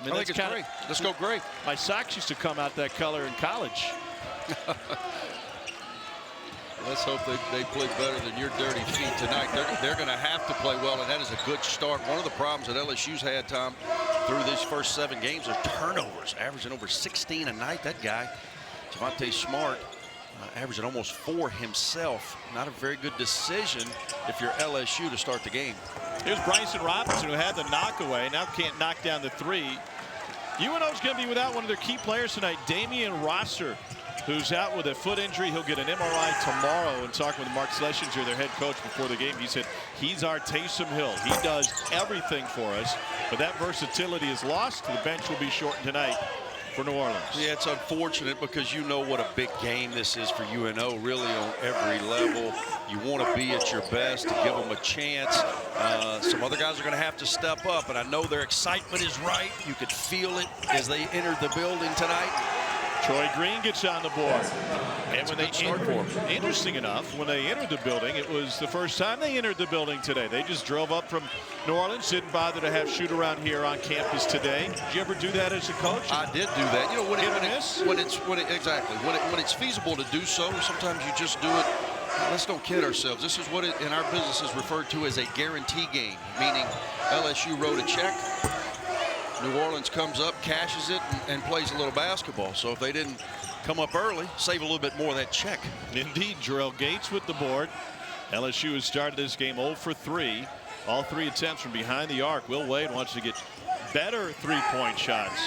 I mean, I think it's great. Let's go gray. My socks used to come out that color in college. Let's hope they play better than your dirty feet tonight. They're going to have to play well, and that is a good start. One of the problems that LSU's had, Tom, through these first 7 games are turnovers, averaging over 16 a night. That guy, Javonte Smart, averaging almost 4 himself. Not a very good decision if you're LSU to start the game. Here's Bryson Robinson, who had the knockaway, now can't knock down the 3. UNO's going to be without one of their key players tonight, Damian Rosser, who's out with a foot injury. He'll get an MRI tomorrow. And talking with Mark Schlesinger, their head coach, before the game, he said he's our Taysom Hill. He does everything for us, but that versatility is lost. The bench will be shortened tonight for New Orleans. Yeah, it's unfortunate because you know what a big game this is for UNO, really on every level. You want to be at your best to give them a chance. Some other guys are going to have to step up, and I know their excitement is right. You could feel it as they entered the building tonight. Troy Green gets on the board. And when they start for him. Interesting enough, when they entered the building, it was the first time they entered the building today. They just drove up from New Orleans, didn't bother to have shoot around here on campus today. Did you ever do that as a coach? I did do that. You know, when it's feasible to do so, sometimes you just do it. Let's don't kid ourselves. This is what it, in our business is referred to as a guarantee game, meaning LSU wrote a check. New Orleans comes up, cashes it, and plays a little basketball. So if they didn't come up early, save a little bit more of that check. Indeed, Jarrell Gates with the board. LSU has started this game 0 for 3. All 3 attempts from behind the arc. Will Wade wants to get better 3-point shots.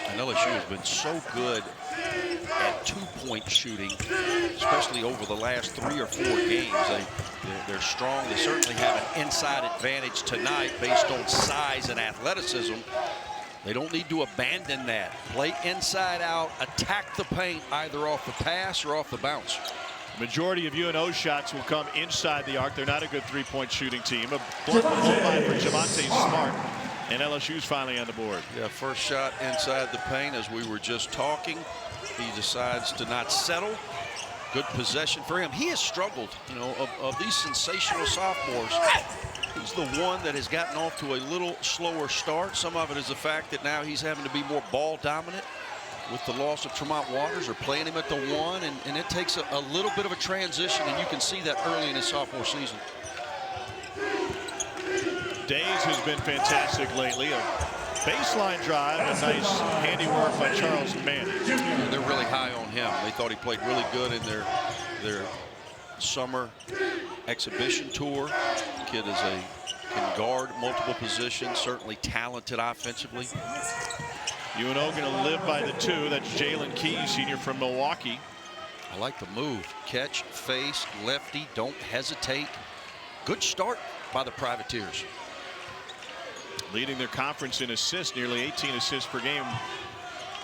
And LSU has been so good at 2-point shooting, especially over the last 3 or 4 games. They're strong. They certainly have an inside advantage tonight based on size and athleticism. They don't need to abandon that. Play inside out, attack the paint either off the pass or off the bounce. Majority of UNO's shots will come inside the arc. They're not a good 3-point shooting team. A block line for Javonte Smart, and LSU's finally on the board. Yeah, first shot inside the paint, as we were just talking. He decides to not settle. Good possession for him. He has struggled, you know, of these sensational sophomores. He's the one that has gotten off to a little slower start. Some of it is the fact that now he's having to be more ball dominant with the loss of Tremont Waters, or playing him at the 1, and it takes a little bit of a transition, and you can see that early in his sophomore season. Days has been fantastic lately. A baseline drive, a nice handiwork by Charles Mann. They're really high on him. They thought he played really good in their summer exhibition tour. The kid can guard multiple positions, certainly talented offensively. UNO going to live by the 2. That's Jaylen Key, senior from Milwaukee. I like the move. Catch, face, lefty, don't hesitate. Good start by the Privateers. Leading their conference in assists, nearly 18 assists per game.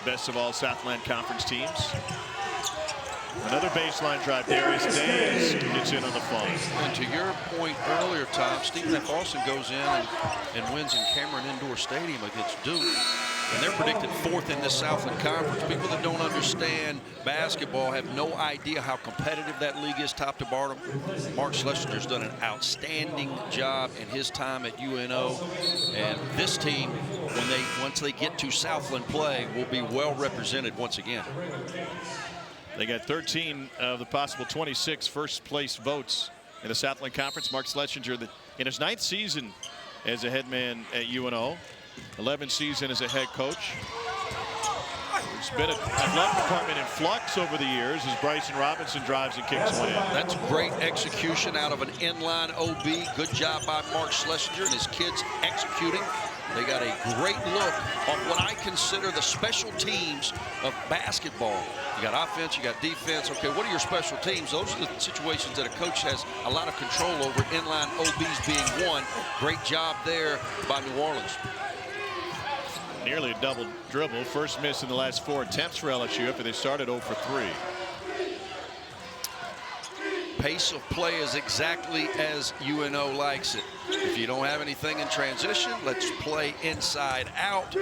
Best of all Southland Conference teams. Another baseline drive. Darius Days gets in on the phone. And to your point earlier, Tom, Stephen F. Austin goes in and wins in Cameron Indoor Stadium against Duke. And they're predicted 4th in this Southland Conference. People that don't understand basketball have no idea how competitive that league is top to bottom. Mark Schlesinger's done an outstanding job in his time at UNO. And this team, once they get to Southland play, will be well represented once again. They got 13 of the possible 26 first place votes in the Southland Conference. Mark Schlesinger, in his 9th season as a head man at UNO, 11th season as a head coach. There's been an athletic department in flux over the years as Bryson Robinson drives and kicks one in. That's great execution out of an inline OB. Good job by Mark Schlesinger and his kids executing. They got a great look on what I consider the special teams of basketball. You got offense, you got defense. Okay, what are your special teams? Those are the situations that a coach has a lot of control over, inline OBs being one. Great job there by New Orleans. Nearly a double dribble. First miss in the last 4 attempts for LSU after they started 0 for 3. Pace of play is exactly as UNO likes it. If you don't have anything in transition, let's play inside out.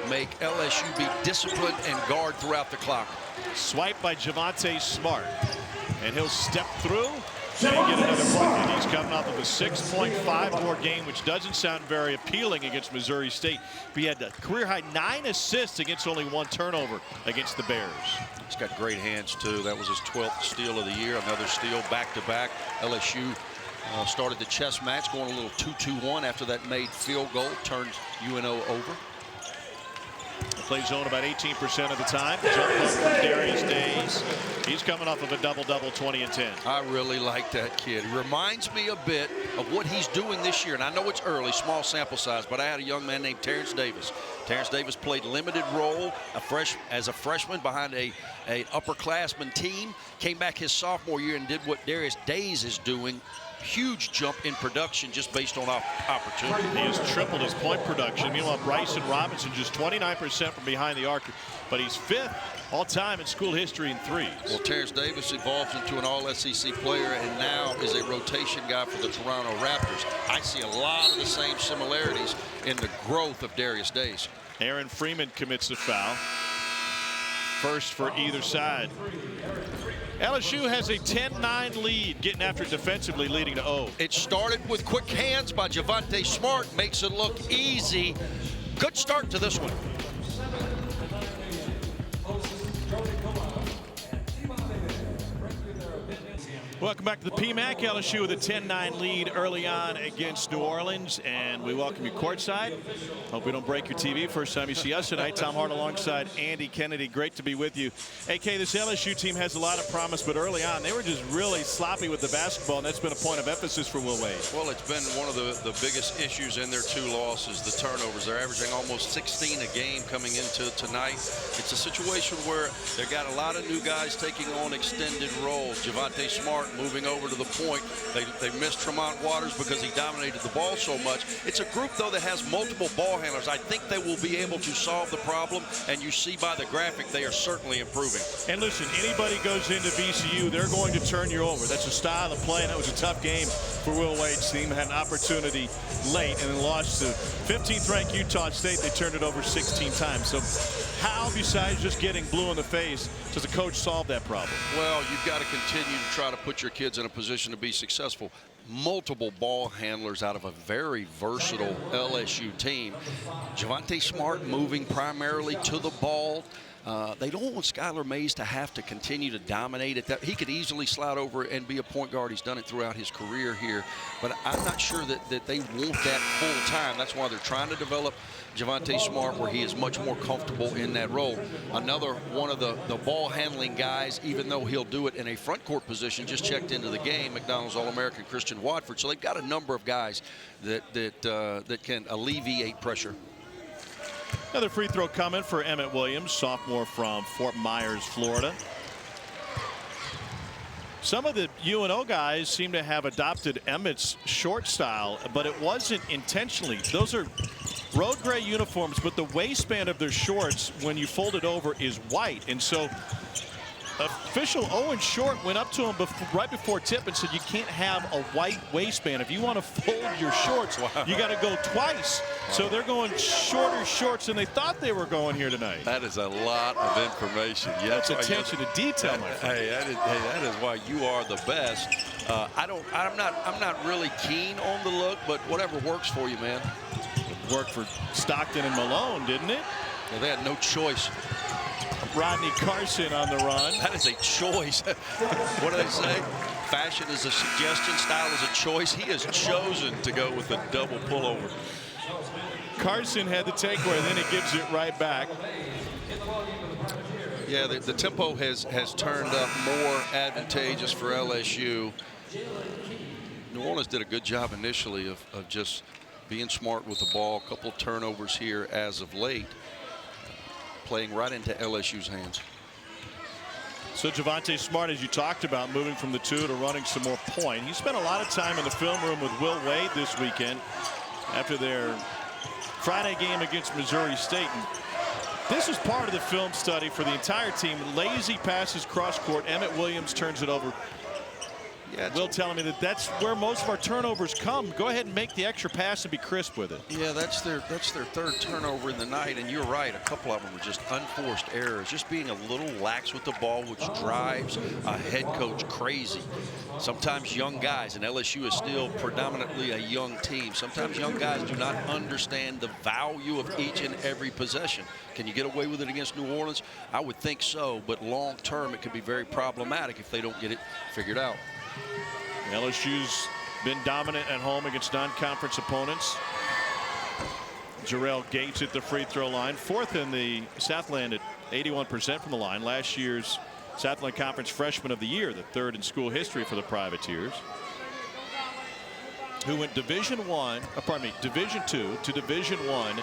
Make LSU be disciplined and guard throughout the clock. Swipe by Javonte Smart. And he'll step through And get another point. He's coming off of a 6.5 board game, which doesn't sound very appealing against Missouri State. But he had a career-high 9 assists against only 1 turnover against the Bears. He's got great hands, too. That was his 12th steal of the year. Another steal back-to-back. LSU started the chess match, going a little 2-2-1 after that made field goal, turned UNO over. Plays zone about 18% of the time. Jump up from Darius Days. He's coming off of a double-double, 20 and 10. I really like that kid. He reminds me a bit of what he's doing this year. And I know it's early, small sample size, but I had a young man named Terrence Davis. Terrence Davis played limited role as a freshman behind an upperclassman team. Came back his sophomore year and did what Darius Days is doing. Huge jump in production just based on opportunity. He has tripled his point production. Meanwhile, Bryson Robinson just 29% from behind the arc, but he's 5th all-time in school history in threes. Well, Terrence Davis evolved into an all-SEC player and now is a rotation guy for the Toronto Raptors. I see a lot of the same similarities in the growth of Darius Days. Aaron Freeman commits a foul. First for either side. LSU has a 10-9 lead, getting after it defensively, leading to 0. It started with quick hands by Javonte Smart, makes it look easy. Good start to this one. Welcome back to the PMAC. LSU with a 10-9 lead early on against New Orleans, and we welcome you courtside. Hope we don't break your TV first time you see us tonight. Tom Hart alongside Andy Kennedy. Great to be with you. AK, this LSU team has a lot of promise, but early on they were just really sloppy with the basketball, and that's been a point of emphasis for Will Wade. Well, it's been one of the biggest issues in their 2 losses, the turnovers. They're averaging almost 16 a game coming into tonight. It's a situation where they've got a lot of new guys taking on extended roles. Javonte Smart moving over to the point. They missed Tremont Waters because he dominated the ball so much. It's a group, though, that has multiple ball handlers. I think they will be able to solve the problem, and you see by the graphic they are certainly improving. And listen, anybody goes into VCU, they're going to turn you over. That's a style of play, and that was a tough game for Will Wade's team. Had an opportunity late and then lost to 15th ranked Utah State. They turned it over 16 times. So how, besides just getting blue in the face, does a coach solve that problem? Well, you've got to continue to try to put your kids in a position to be successful. Multiple ball handlers out of a very versatile LSU team. Javonte Smart moving primarily to the ball. They don't want Skylar Mays to have to continue to dominate it. He could easily slide over and be a point guard. He's done it throughout his career here. But I'm not sure that they want that full time. That's why they're trying to develop Javonte Smart where he is much more comfortable in that role. Another one of the ball handling guys, even though he'll do it in a front court position, just checked into the game, McDonald's All-American Christian Watford. So they've got a number of guys that can alleviate pressure. Another free throw coming for Emmett Williams, sophomore from Fort Myers, Florida. Some of the UNO guys seem to have adopted Emmett's short style, but it wasn't intentionally. Those are road gray uniforms, but the waistband of their shorts, when you fold it over, is white. And so official Owen Short went up to him right before tip and said, you can't have a white waistband. If you want to fold your shorts, you got to go twice. So they're going shorter shorts than they thought they were going here tonight. That is a lot of information. That's attention to detail, my friend. Hey, that is why you are the best. I'm not really keen on the look, but whatever works for you, man. It worked for Stockton and Malone, didn't it? Well, they had no choice. Rodney Carson on the run. That is a choice. What do they say? Fashion is a suggestion, style is a choice. He has chosen to go with a double pullover. Carson had the takeaway, then he gives it right back. Yeah, the tempo has turned up more advantageous for LSU. New Orleans did a good job initially of just being smart with the ball. A couple turnovers here as of late. Playing right into LSU's hands. So Javonte Smart, as you talked about, moving from the 2 to running some more point. He spent a lot of time in the film room with Will Wade this weekend after their Friday game against Missouri State. And this is part of the film study for the entire team. Lazy passes cross court. Emmett Williams turns it over. Yeah, Will telling me that that's where most of our turnovers come. Go ahead and make the extra pass and be crisp with it. Yeah, that's their third turnover in the night, and you're right. A couple of them were just unforced errors, just being a little lax with the ball, which drives a head coach crazy. Sometimes young guys, and LSU is still predominantly a young team. Sometimes young guys do not understand the value of each and every possession. Can you get away with it against New Orleans? I would think so, but long term it could be very problematic if they don't get it figured out. LSU's been dominant at home against non-conference opponents. Jarrell Gates at the free throw line, 4th in the Southland at 81% from the line. Last year's Southland Conference Freshman of the Year, the 3rd in school history for the Privateers, who went Division II to Division I,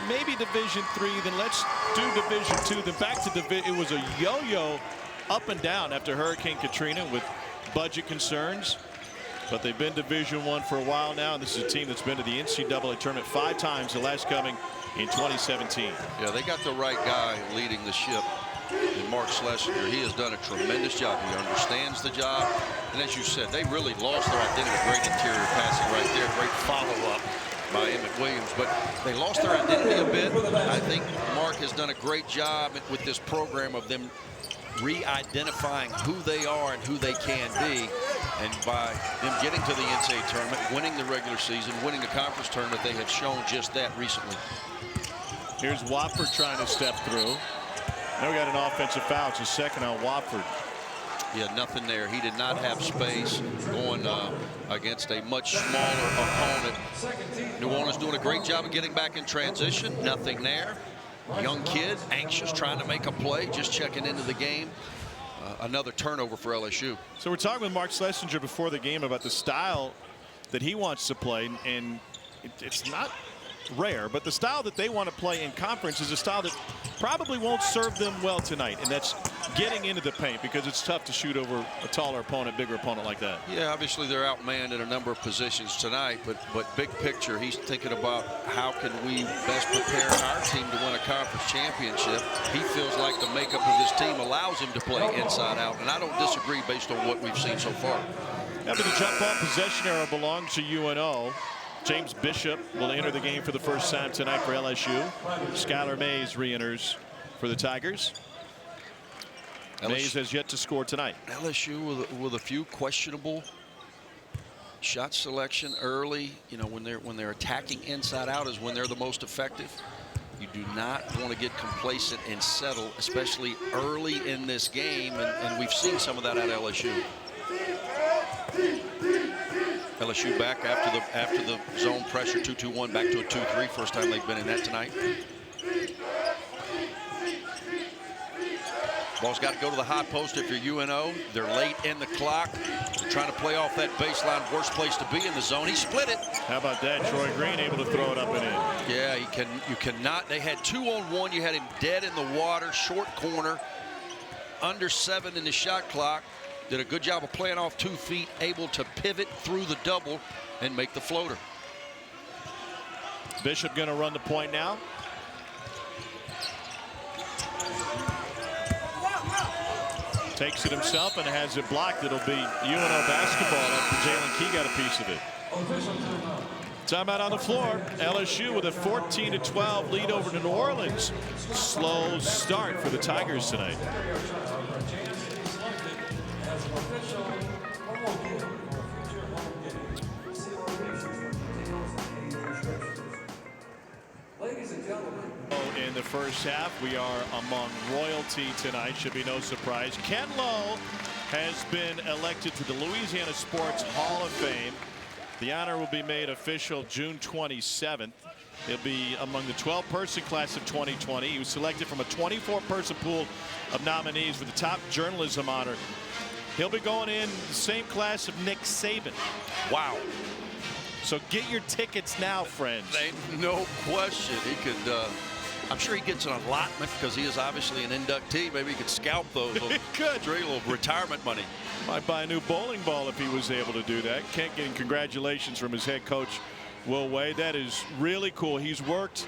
maybe Division III, then let's do Division II, then back to Division. It was a yo-yo up and down after Hurricane Katrina with budget concerns, but they've been Division I for a while now, and this is a team that's been to the NCAA tournament 5 times, the last coming in 2017. Yeah, they got the right guy leading the ship in Mark Schlesinger. He has done a tremendous job. He understands the job, and as you said, they really lost their identity. Great interior passing right there, great follow-up by Emmett Williams, but they lost their identity a bit. I think Mark has done a great job with this program of them re-identifying who they are and who they can be, and by them getting to the NCAA tournament, winning the regular season, winning the conference tournament, they have shown just that recently. Here's Wofford trying to step through. Now we got an offensive foul. It's a second on Wofford. Yeah, nothing there. He did not have space going against a much smaller opponent. New Orleans doing a great job of getting back in transition. Nothing there. Young kid, anxious, trying to make a play, just checking into the game. Another turnover for LSU. So we're talking with Mark Schlesinger before the game about the style that he wants to play, and it's not rare, but the style that they want to play in conference is a style that probably won't serve them well tonight, and that's getting into the paint, because it's tough to shoot over a taller opponent, bigger opponent like that. Yeah, obviously they're outmanned in a number of positions tonight, but big picture, he's thinking about how can we best prepare our team to win a conference championship. He feels like the makeup of this team allows him to play inside out, and I don't disagree based on what we've seen so far. After the jump ball possession arrow belongs to UNO. James Bishop will enter the game for the first time tonight for LSU. Skylar Mays re-enters for the Tigers. Mays has yet to score tonight. LSU with a few questionable shot selection early. You know, when they're attacking inside out is when they're the most effective. You do not want to get complacent and settle, especially early in this game, and we've seen some of that at LSU. LSU back after the zone pressure, 2-2-1, back to a 2-3. First time they've been in that tonight. Ball's got to go to the high post if you're UNO. They're late in the clock. They're trying to play off that baseline. Worst place to be in the zone. He split it. How about that? Troy Green able to throw it up and in. Yeah, you cannot. They had 2-on-1. You had him dead in the water, short corner, under 7 in the shot clock. Did a good job of playing off 2 feet, able to pivot through the double and make the floater. Bishop going to run the point now. Takes it himself and has it blocked. It'll be UNO basketball after Jaylen Key got a piece of it. Timeout on the floor. LSU with a 14-12 lead over to New Orleans. Slow start for the Tigers tonight. In the first half, we are among royalty tonight. Should be no surprise. Ken Lowe has been elected to the Louisiana Sports Hall of Fame. The honor will be made official June 27th. He'll be among the 12-person class of 2020. He was selected from a 24-person pool of nominees for the top journalism honor. He'll be going in the same class of Nick Saban. Wow. So get your tickets now, friends. No question. He could, I'm sure he gets an allotment because he is obviously an inductee. Maybe he could scalp those. He could. Trade a little retirement money. Might buy a new bowling ball if he was able to do that. Kent getting congratulations from his head coach, Will Wade. That is really cool. He's worked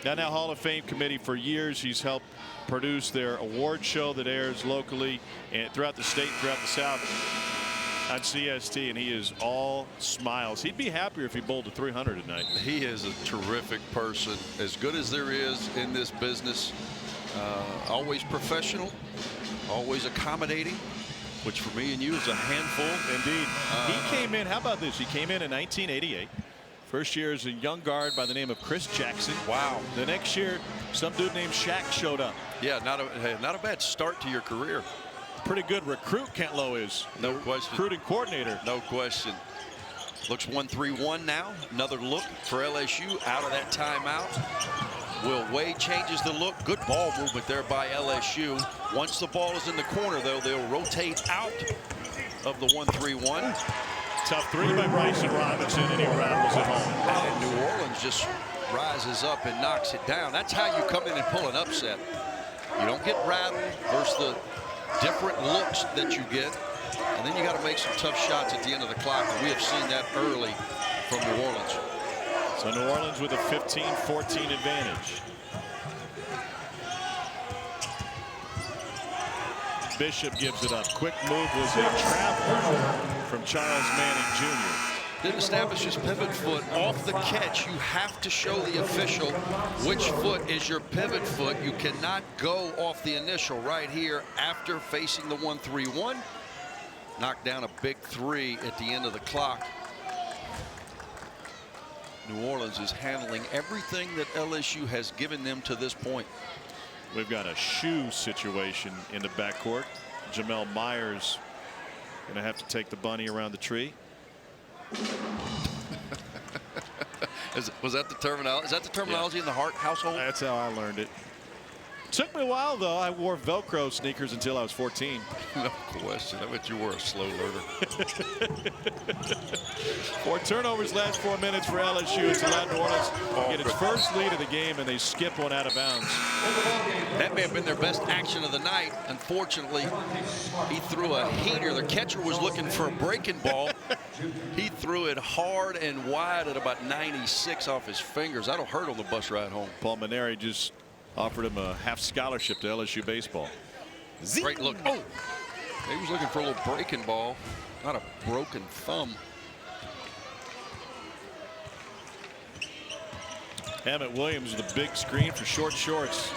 on that Hall of Fame committee for years. He's helped produce their award show that airs locally and throughout the state, throughout the South. on CST, and he is all smiles. He'd be happier if he bowled a 300 tonight. He is a terrific person, as good as there is in this business. Always professional, always accommodating, which for me and you is a handful. Indeed. He came in, how about this? He came in 1988. First year as a young guard by the name of Chris Jackson. Wow. The next year, some dude named Shaq showed up. Yeah, not a bad start to your career. Pretty good recruit, Kent Lowe is. No question. Recruiting coordinator. No question. Looks 1-3-1 now. Another look for LSU out of that timeout. Will Wade changes the look. Good ball movement there by LSU. Once the ball is in the corner, though, they'll rotate out of the 1-3-1. Tough three by Bryson Robinson, and he rattles it home. And New Orleans just rises up and knocks it down. That's how you come in and pull an upset. You don't get rattled versus the different looks that you get. And then you got to make some tough shots at the end of the clock. And we have seen that early from New Orleans. So New Orleans with a 15-14 advantage. Bishop gives it up. Quick move was a travel from Charles Manning Jr. Didn't establish his pivot foot off the catch. You have to show the official which foot is your pivot foot. You cannot go off the initial right here after facing the 1-3-1. Knocked down a big three at the end of the clock. New Orleans is handling everything that LSU has given them to this point. We've got a shoe situation in the backcourt. Jamel Myers going to have to take the bunny around the tree. Was that the terminology? Is that the terminology in the Hart household? That's how I learned it. Took me a while, though. I wore Velcro sneakers until I was 14. No question. I bet you were a slow learner. 4 turnovers last 4 minutes for LSU. It's allowed New Orleans to get its first lead of the game, and they skip one out of bounds. That may have been their best action of the night. Unfortunately, he threw a heater. The catcher was looking for a breaking ball. He threw it hard and wide at about 96 off his fingers. That'll hurt on the bus ride home. Paul Maneri just offered him a half scholarship to LSU baseball. Great look. Oh, he was looking for a little breaking ball, not a broken thumb. Emmett Williams with a big screen for short shorts.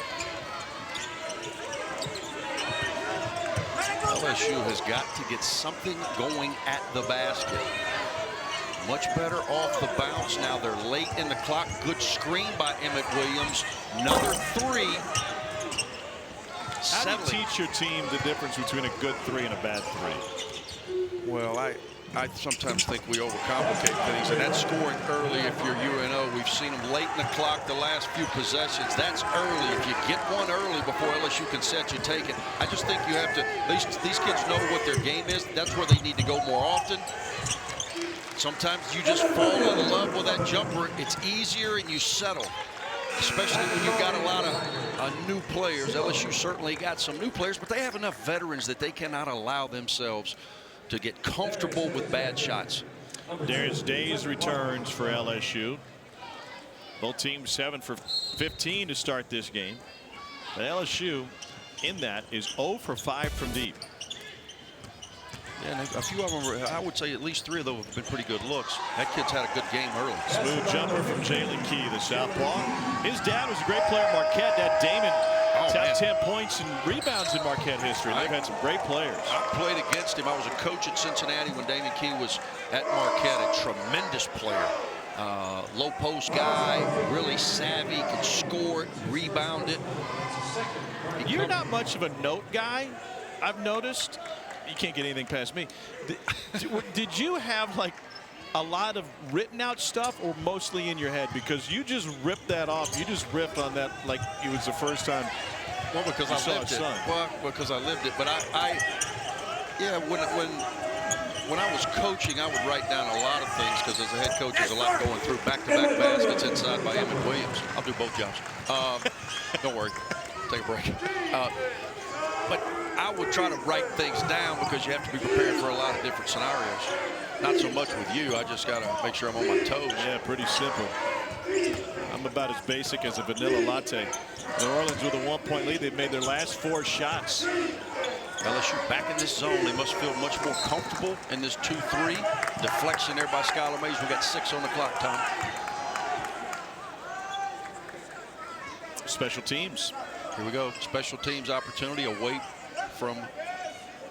LSU has got to get something going at the basket. Much better off the bounce now. They're late in the clock. Good screen by Emmett Williams. Another three. How do you teach your team the difference between a good three and a bad three? Well, I sometimes think we overcomplicate things, and that's scoring early if you're UNO. We've seen them late in the clock the last few possessions. That's early. If you get one early before LSU can set you, take it. I just think you have to, these kids know what their game is. That's where they need to go more often. Sometimes you just fall in love with that jumper. It's easier and you settle, especially when you've got a lot of new players. LSU certainly got some new players, but they have enough veterans that they cannot allow themselves to get comfortable with bad shots. Darius Days returns for LSU. Both teams 7 for 15 to start this game. But LSU in that is 0 for 5 from deep. Yeah, and a few of them, I would say at least 3 of those have been pretty good looks. That kid's had a good game early. Smooth jumper from Jaylen Key, the southpaw. His dad was a great player at Marquette. Dad Damon, top 10 points and rebounds in Marquette history. They've had some great players. I played against him. I was a coach at Cincinnati when Jaylen Key was at Marquette. A tremendous player. Low post guy, really savvy, can score it, rebound it. You're not much of a note guy, I've noticed. You can't get anything past me. Did you have like a lot of written out stuff or mostly in your head? Because you just ripped that off. You just ripped on that like it was the first time. Well, because I lived it. Well, because I lived it. But yeah, when I was coaching, I would write down a lot of things because as a head coach, there's a lot going through. Back-to-back baskets inside by Emmett Williams. I'll do both jobs. Don't worry. Take a break. But I would try to write things down because you have to be prepared for a lot of different scenarios. Not so much with you. I just got to make sure I'm on my toes. Yeah, pretty simple. I'm about as basic as a vanilla latte. New Orleans with a 1-point lead. They've made their last 4 shots. LSU back in this zone. They must feel much more comfortable in this 2-3. Deflection there by Skylar Mays. We got 6 on the clock, Tom. Special teams. Here we go. Special teams opportunity away from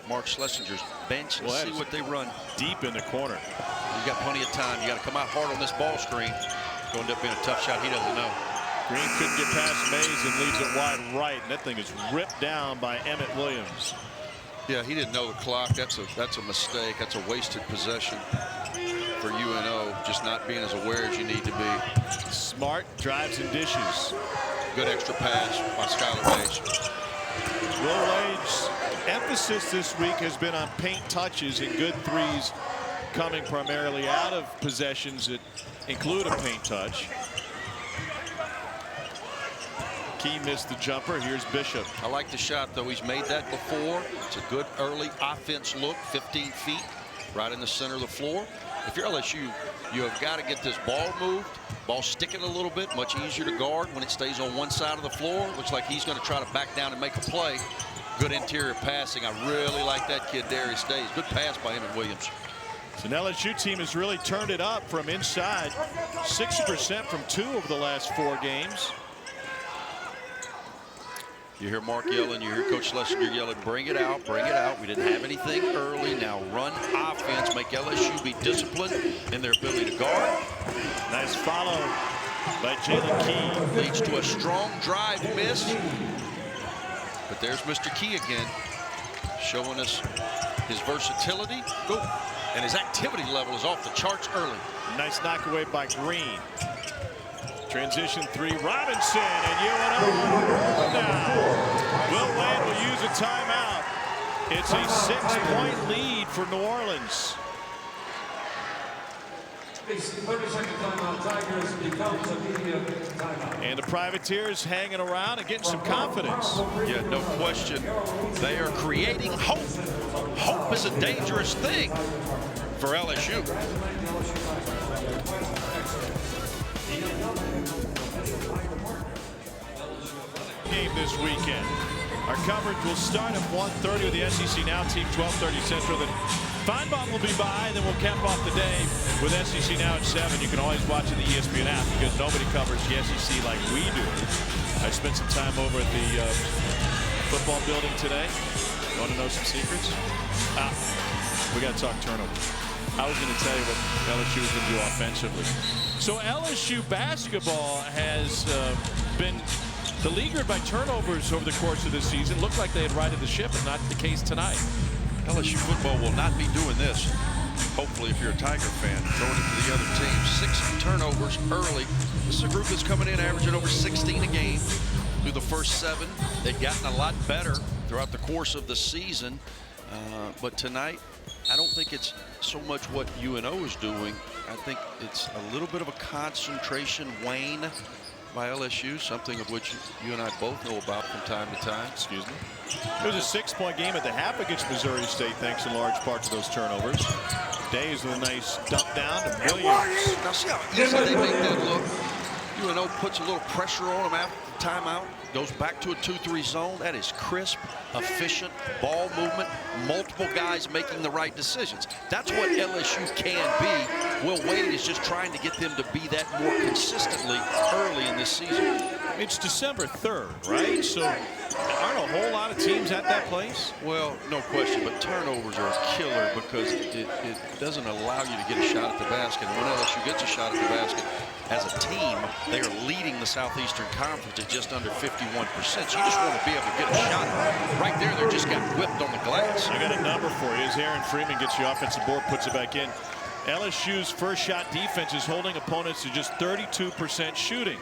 Mark Schlesinger's bench. Let's see what they run. Deep in the corner. You got plenty of time. You got to come out hard on this ball screen. It's going to end up being a tough shot. He doesn't know. Green couldn't get past Mays and leaves it wide right. And that thing is ripped down by Emmett Williams. Yeah, he didn't know the clock. That's a mistake. That's a wasted possession for UNO, just not being as aware as you need to be. Smart drives and dishes. Good extra pass by Skylar Mays. Will Wade's emphasis this week has been on paint touches and good threes coming primarily out of possessions that include a paint touch. Key missed the jumper. Here's Bishop. I like the shot, though. He's made that before. It's a good early offense look, 15 feet, right in the center of the floor. If you're LSU, you have got to get this ball moved. Ball sticking a little bit, much easier to guard when it stays on one side of the floor. Looks like he's going to try to back down and make a play. Good interior passing. I really like that kid, Darius Days. Good pass by Emmett Williams. So an LSU team has really turned it up from inside. 60% from 2 over the last 4 games. You hear Mark yelling, you hear Coach Schlesinger yelling, bring it out, bring it out. We didn't have anything early. Now run offense, make LSU be disciplined in their ability to guard. Nice follow by Jaylen Key. Leads to a strong drive miss. But there's Mr. Key again, showing us his versatility. And his activity level is off the charts early. Nice knock away by Green. Transition 3, Robinson, and UNO now. Will Wade will use a timeout. It's a 6-point lead for New Orleans. 30-second timeout. Tigers becomes immediate timeout. And the Privateers hanging around and getting some confidence. Yeah, no question. They are creating hope. Hope is a dangerous thing for LSU. Game this weekend. Our coverage will start at 1:30 with the SEC Now team, 12:30 Central. Then Feinbaum will be by, then we'll cap off the day with SEC Now at 7. You can always watch it in the ESPN app because nobody covers the SEC like we do. I spent some time over at the football building today. Want to know some secrets? We got to talk turnovers. I was going to tell you what LSU is going to do offensively. So LSU basketball has been beleaguered by turnovers over the course of this season. Looked like they had righted the ship, and not the case tonight. LSU football will not be doing this. Hopefully, if you're a Tiger fan, throwing it to the other team. 6 turnovers early. This is a group that's coming in averaging over 16 a game through the first 7. They've gotten a lot better throughout the course of the season. But tonight, I don't think it's so much what UNO is doing. I think it's a little bit of a concentration wane by LSU, something of which you and I both know about from time to time. Excuse me. It was a 6-point game at the half against Missouri State, thanks in large part to those turnovers. Days with a nice dump down to Williams. Now see how easy they make that look. UNO puts a little pressure on them after the timeout. Goes back to a 2-3 zone. That is crisp, efficient ball movement. Multiple guys making the right decisions. That's what LSU can be. Will Wade is just trying to get them to be that more consistently early in this season. It's December 3rd, right? So aren't a whole lot of teams at that place? Well, no question, but turnovers are a killer because it doesn't allow you to get a shot at the basket. And when LSU gets a shot at the basket, as a team, they are leading the Southeastern Conference at just under 51%. So you just want to be able to get a shot. Right there, they just got whipped on the glass. I got a number for you. As Aaron Freeman gets the offensive board, puts it back in. LSU's first shot defense is holding opponents to just 32% shooting.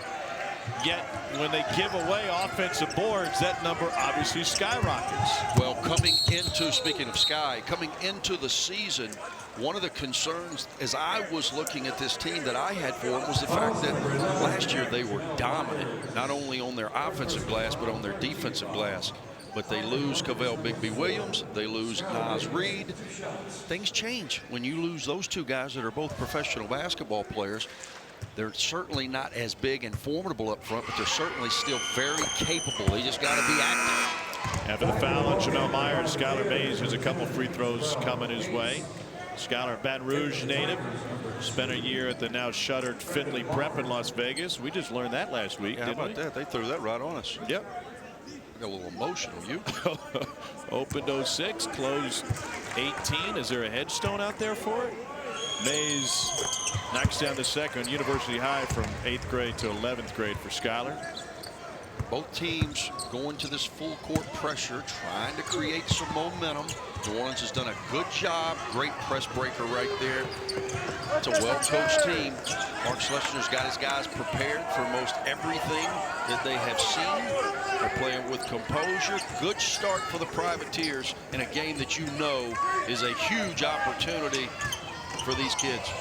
Yet, when they give away offensive boards, that number obviously skyrockets. Well, speaking of sky, coming into the season, one of the concerns as I was looking at this team that I had for them was the fact that last year they were dominant, not only on their offensive glass, but on their defensive glass. But they lose Cavell Bigby Williams. They lose Naz Reid. Things change when you lose those 2 guys that are both professional basketball players. They're certainly not as big and formidable up front, but they're certainly still very capable. They just got to be active. After the foul on Jamel Myers, Skylar Mays has a couple free throws coming his way. Skylar, Baton Rouge native, spent a year at the now shuttered Finley Prep in Las Vegas. We just learned that last week, Yeah, didn't how about we? that? They threw that right on us. Yep. I got a little emotional. You? Opened 06, closed 18. Is there a headstone out there for it? Mays knocks down the second, university high from 8th grade to 11th grade for Skylar. Both teams going to this full court pressure, trying to create some momentum. New Orleans has done a good job. Great press breaker right there. It's a well-coached team. Mark Schlesinger's got his guys prepared for most everything that they have seen. They're playing with composure. Good start for the Privateers in a game that you know is a huge opportunity for these kids.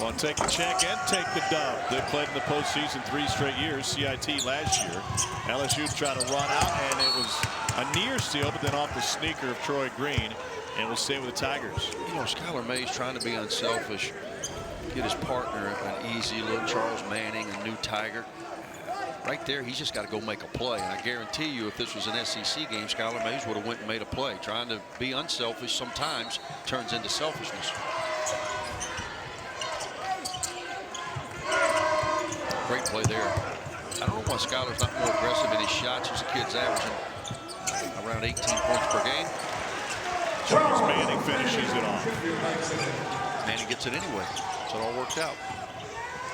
Well, take the check and take the dub. They played in the postseason 3 straight years, CIT last year. LSU tried to run out, and it was a near steal, but then off the sneaker of Troy Green, and will stay with the Tigers. You know, Skylar Mays trying to be unselfish, get his partner an easy look. Charles Manning, a new Tiger. Right there, he's just got to go make a play. And I guarantee you, if this was an SEC game, Skylar Mays would have went and made a play. Trying to be unselfish sometimes turns into selfishness. Great play there. I don't know why Skylar's not more aggressive in his shots. As a kid's averaging around 18 points per game. Charles Manning finishes it off. Manning gets it anyway. So it all worked out.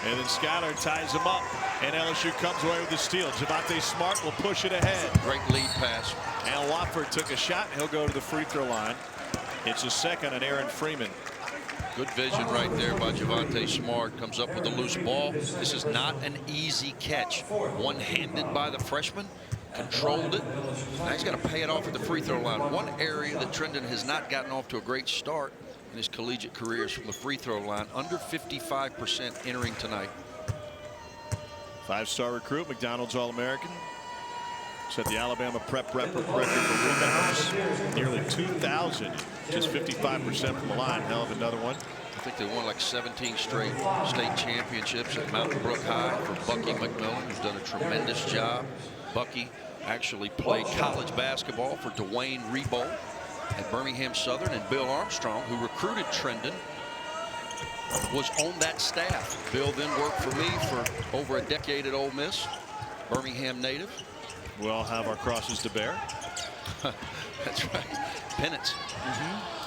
And then Skylar ties him up, and LSU comes away with the steal. Javante Smart will push it ahead. Great lead pass. Al Watford took a shot, and he'll go to the free throw line. It's a second on Aaron Freeman. Good vision right there by Javante Smart. Comes up with a loose ball. This is not an easy catch. One-handed by the freshman. Controlled it. Now he's got to pay it off at the free throw line. One area that Trendon has not gotten off to a great start in his collegiate career is from the free throw line. Under 55% entering tonight. 5-star recruit, McDonald's All-American. Set the Alabama prep record for rebounds. Nearly 2,000. Just 55% from the line. Hell of another one. I think they won like 17 straight state championships at Mountain Brook High for Bucky McMillan, who's done a tremendous job. Bucky actually played college basketball for Dwayne Rebold at Birmingham Southern, and Bill Armstrong, who recruited Trendon, was on that staff. Bill then worked for me for over a decade at Ole Miss. Birmingham native. We'll have our crosses to bear. That's right. Pennants.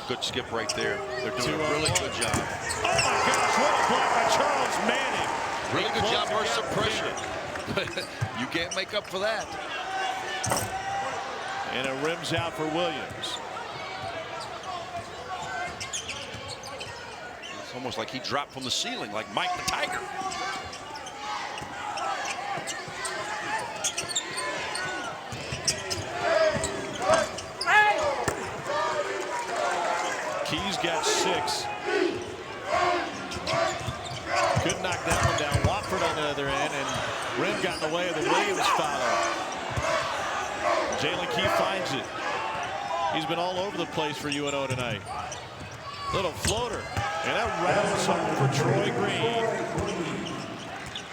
Good skip right there. They're doing a really good job. Oh my gosh, what a block by Charles Manning. Really good job versus some pressure. You can't make up for that. And it rims out for Williams. It's almost like he dropped from the ceiling like Mike the Tiger. Key's got 6. Couldn't knock that one down. Watford on the other end, and rim got in the way of the Williams foul. Jaylen Key finds it. He's been all over the place for UNO tonight. Little floater, and that rattles home for Troy Green.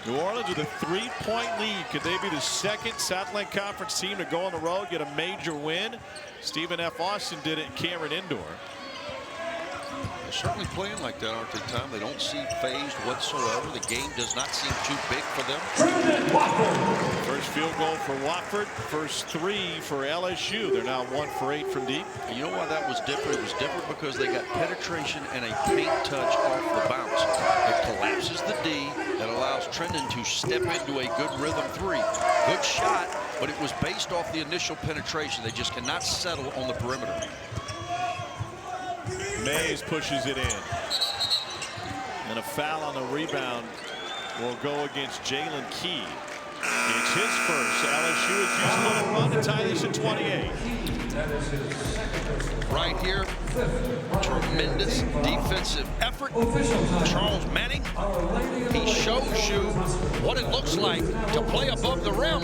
New Orleans with a 3-point lead. Could they be the second Southland Conference team to go on the road, get a major win? Stephen F. Austin did it at Cameron Indoor. They're certainly playing like that, aren't they, Tom? They don't seem phased whatsoever. The game does not seem too big for them. First field goal for Watford. First 3 for LSU. They're now 1 for 8 from deep. And you know why that was different? It was different because they got penetration and a paint touch off the bounce. It collapses the D. That allows Trendon to step into a good rhythm 3. Good shot, but it was based off the initial penetration. They just cannot settle on the perimeter. Mays pushes it in. And a foul on the rebound will go against Jaylen Key. It's his first. LSU has used a little run to tie this at 28. Right here, tremendous defensive effort. Charles Manning, he shows you what it looks like to play above the rim.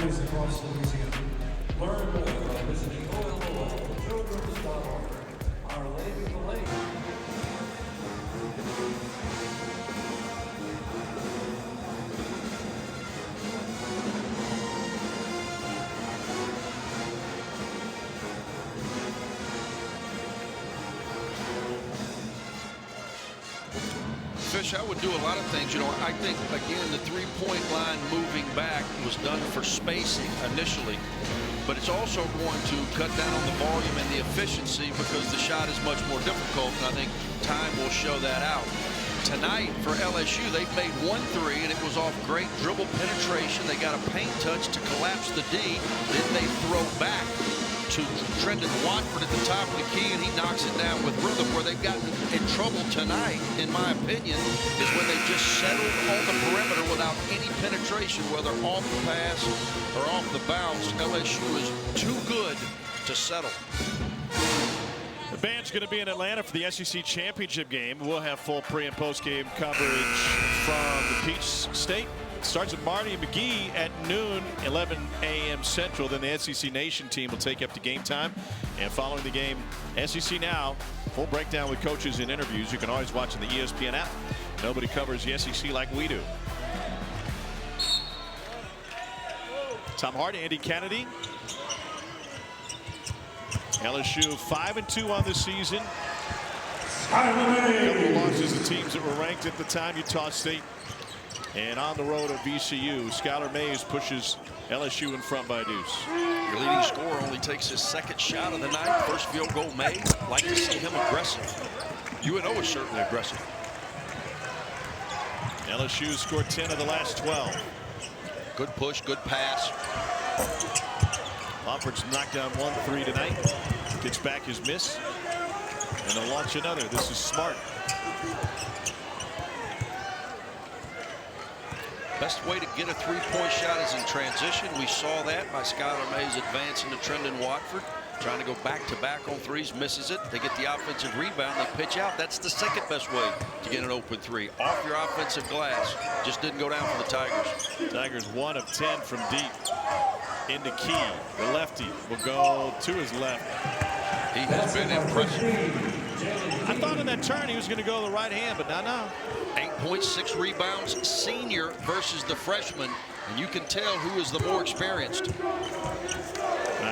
Fish, I would do a lot of things. You know, I think, again, the three-point line moving back was done for spacing initially, but it's also going to cut down on the volume and the efficiency because the shot is much more difficult, and I think time will show that out. Tonight for LSU, they've made 1 3, and it was off great dribble penetration. They got a paint touch to collapse the D. Then they throw back to Trendon Watford at the top of the key, and he knocks it down with rhythm. Where they've gotten in trouble tonight, in my opinion, is when they just settled on the perimeter without any penetration, whether off the pass or off the bounce. LSU is too good to settle. The band's going to be in Atlanta for the SEC championship game. We'll have full pre- and post-game coverage from the Peach State. It starts at Marty McGee at noon, 11 a.m. Central. Then the SEC Nation team will take up to game time. And following the game, SEC Now, full breakdown with coaches and interviews. You can always watch on the ESPN app. Nobody covers the SEC like we do. Tom Hart, Andy Kennedy. LSU 5-2 on the season. A couple of losses to teams that were ranked at the time. Utah State. And on the road at VCU, Skylar Mays pushes LSU in front by a deuce. Your leading scorer only takes his 2nd shot of the night. First field goal made. Like to see him aggressive. UNO is certainly aggressive. LSU scored 10 of the last 12. Good push, good pass. Wofford's knocked down 1 3 tonight. Gets back his miss. And they'll launch another. This is Smart. Best way to get a three-point shot is in transition. We saw that by Skylar Mays advancing to Trendon Watford. Trying to go back-to-back on threes, misses it. They get the offensive rebound, they pitch out. That's the 2nd best way to get an open 3. Off your offensive glass. Just didn't go down for the Tigers. Tigers 1 of 10 from deep. Into Key. The lefty will go to his left. He has been impressive. I thought in that turn he was going to go to the right hand, but no. 8 points, 6 rebounds, senior versus the freshman. And you can tell who is the more experienced. A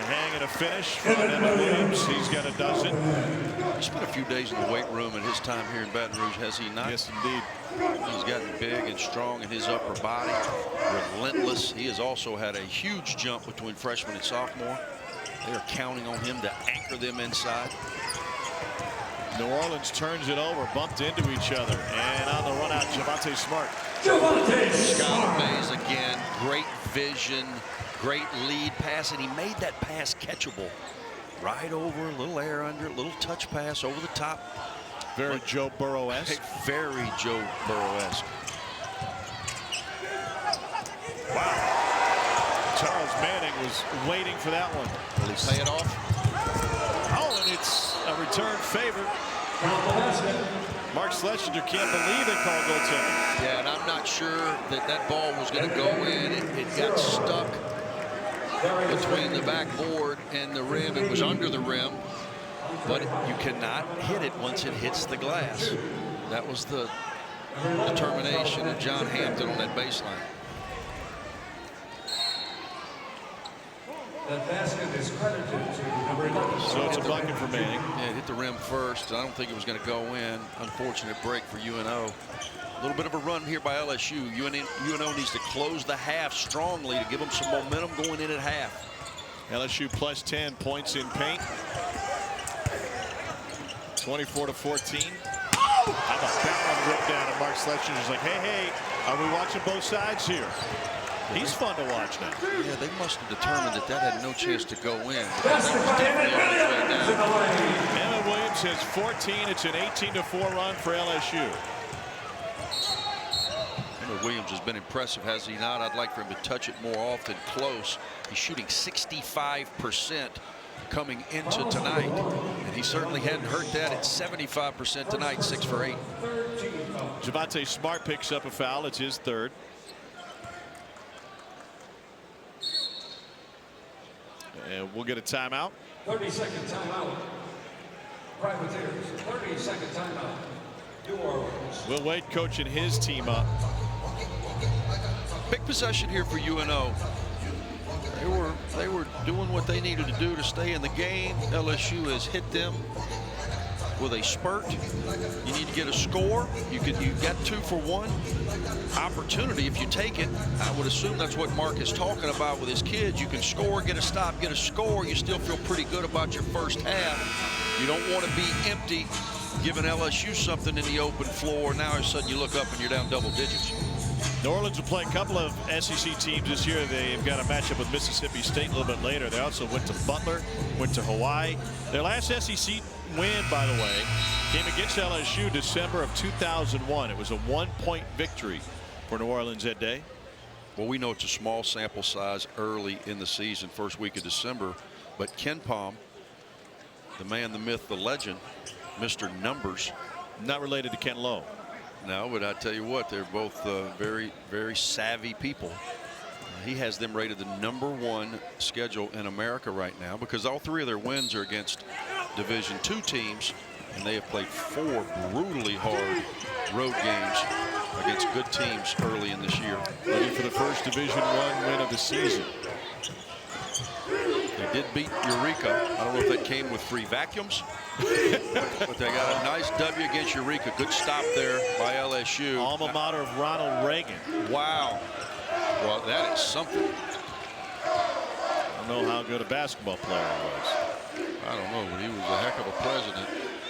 hang and a finish from Emmett Williams. He's got a dozen. He spent a few days in the weight room in his time here in Baton Rouge, has he not? Yes, indeed. He's gotten big and strong in his upper body. Relentless. He has also had a huge jump between freshman and sophomore. They are counting on him to anchor them inside. New Orleans turns it over, bumped into each other, and on the run out, Javonte Smart. Skylar Mays again, great vision, great lead pass, and he made that pass catchable. Right over, a little air under, a little touch pass over the top. Very Joe Burrow-esque. Very Joe Burrow-esque. Wow. Charles Manning was waiting for that one. Will he pay it off? Oh, and it's a return favor. Mark Schlesinger can't believe they called goaltending. Yeah, and I'm not sure that that ball was going to go in. It got stuck between the backboard and the rim. It was under the rim, but you cannot hit it once it hits the glass. That was the determination of John Hampton on that baseline. That basket is credited to number 11. So it's a bucket for Manning. Yeah, it hit the rim first. I don't think it was going to go in. Unfortunate break for UNO. A little bit of a run here by LSU. UNO needs to close the half strongly to give them some momentum going in at half. LSU plus 10 points in paint. 24-14. How about that one ripped down? And Mark Schlesinger's like, hey, are we watching both sides here? He's fun to watch now. Yeah, they must have determined that that had no chance to go in. That's the Emmett Williams has 14. It's an 18-4 run for LSU. Emmett Williams has been impressive, has he not? I'd like for him to touch it more often close. He's shooting 65% coming into tonight, and he certainly hadn't hurt that at 75% tonight, 6 for 8. Javonte Smart picks up a foul. It's his 3rd. And we'll get a timeout. 30-second timeout. Privateers, 30-second timeout. New Orleans. Will Wade coaching his team up. Big possession here for UNO. They were doing what they needed to do to stay in the game. LSU has hit them with a spurt. You need to get a score. You got 2 for 1 opportunity if you take it. I would assume that's what Mark is talking about with his kids. You can score, get a stop, get a score. You still feel pretty good about your first half. You don't want to be empty, giving LSU something in the open floor. Now all of a sudden you look up and you're down double digits. New Orleans will play a couple of SEC teams this year. They've got a matchup with Mississippi State a little bit later. They also went to Butler, went to Hawaii. Their last SEC win, by the way, came against LSU December of 2001. It was a 1-point victory for New Orleans that day. Well, we know it's a small sample size early in the season, first week of December, but Ken Palm, the man, the myth, the legend, Mr. Numbers. Not related to Ken Lowe. No, but I tell you what, they're both very, very savvy people. He has them rated the #1 schedule in America right now because all 3 of their wins are against Division II teams, and they have played 4 brutally hard road games against good teams early in this year. Looking for the first Division I win of the season. They did beat Eureka. I don't know if that came with free vacuums, but they got a nice W against Eureka. Good stop there by LSU. Alma mater of Ronald Reagan. Wow. Well, that is something. I don't know how good a basketball player he was. I don't know, but he was a heck of a president.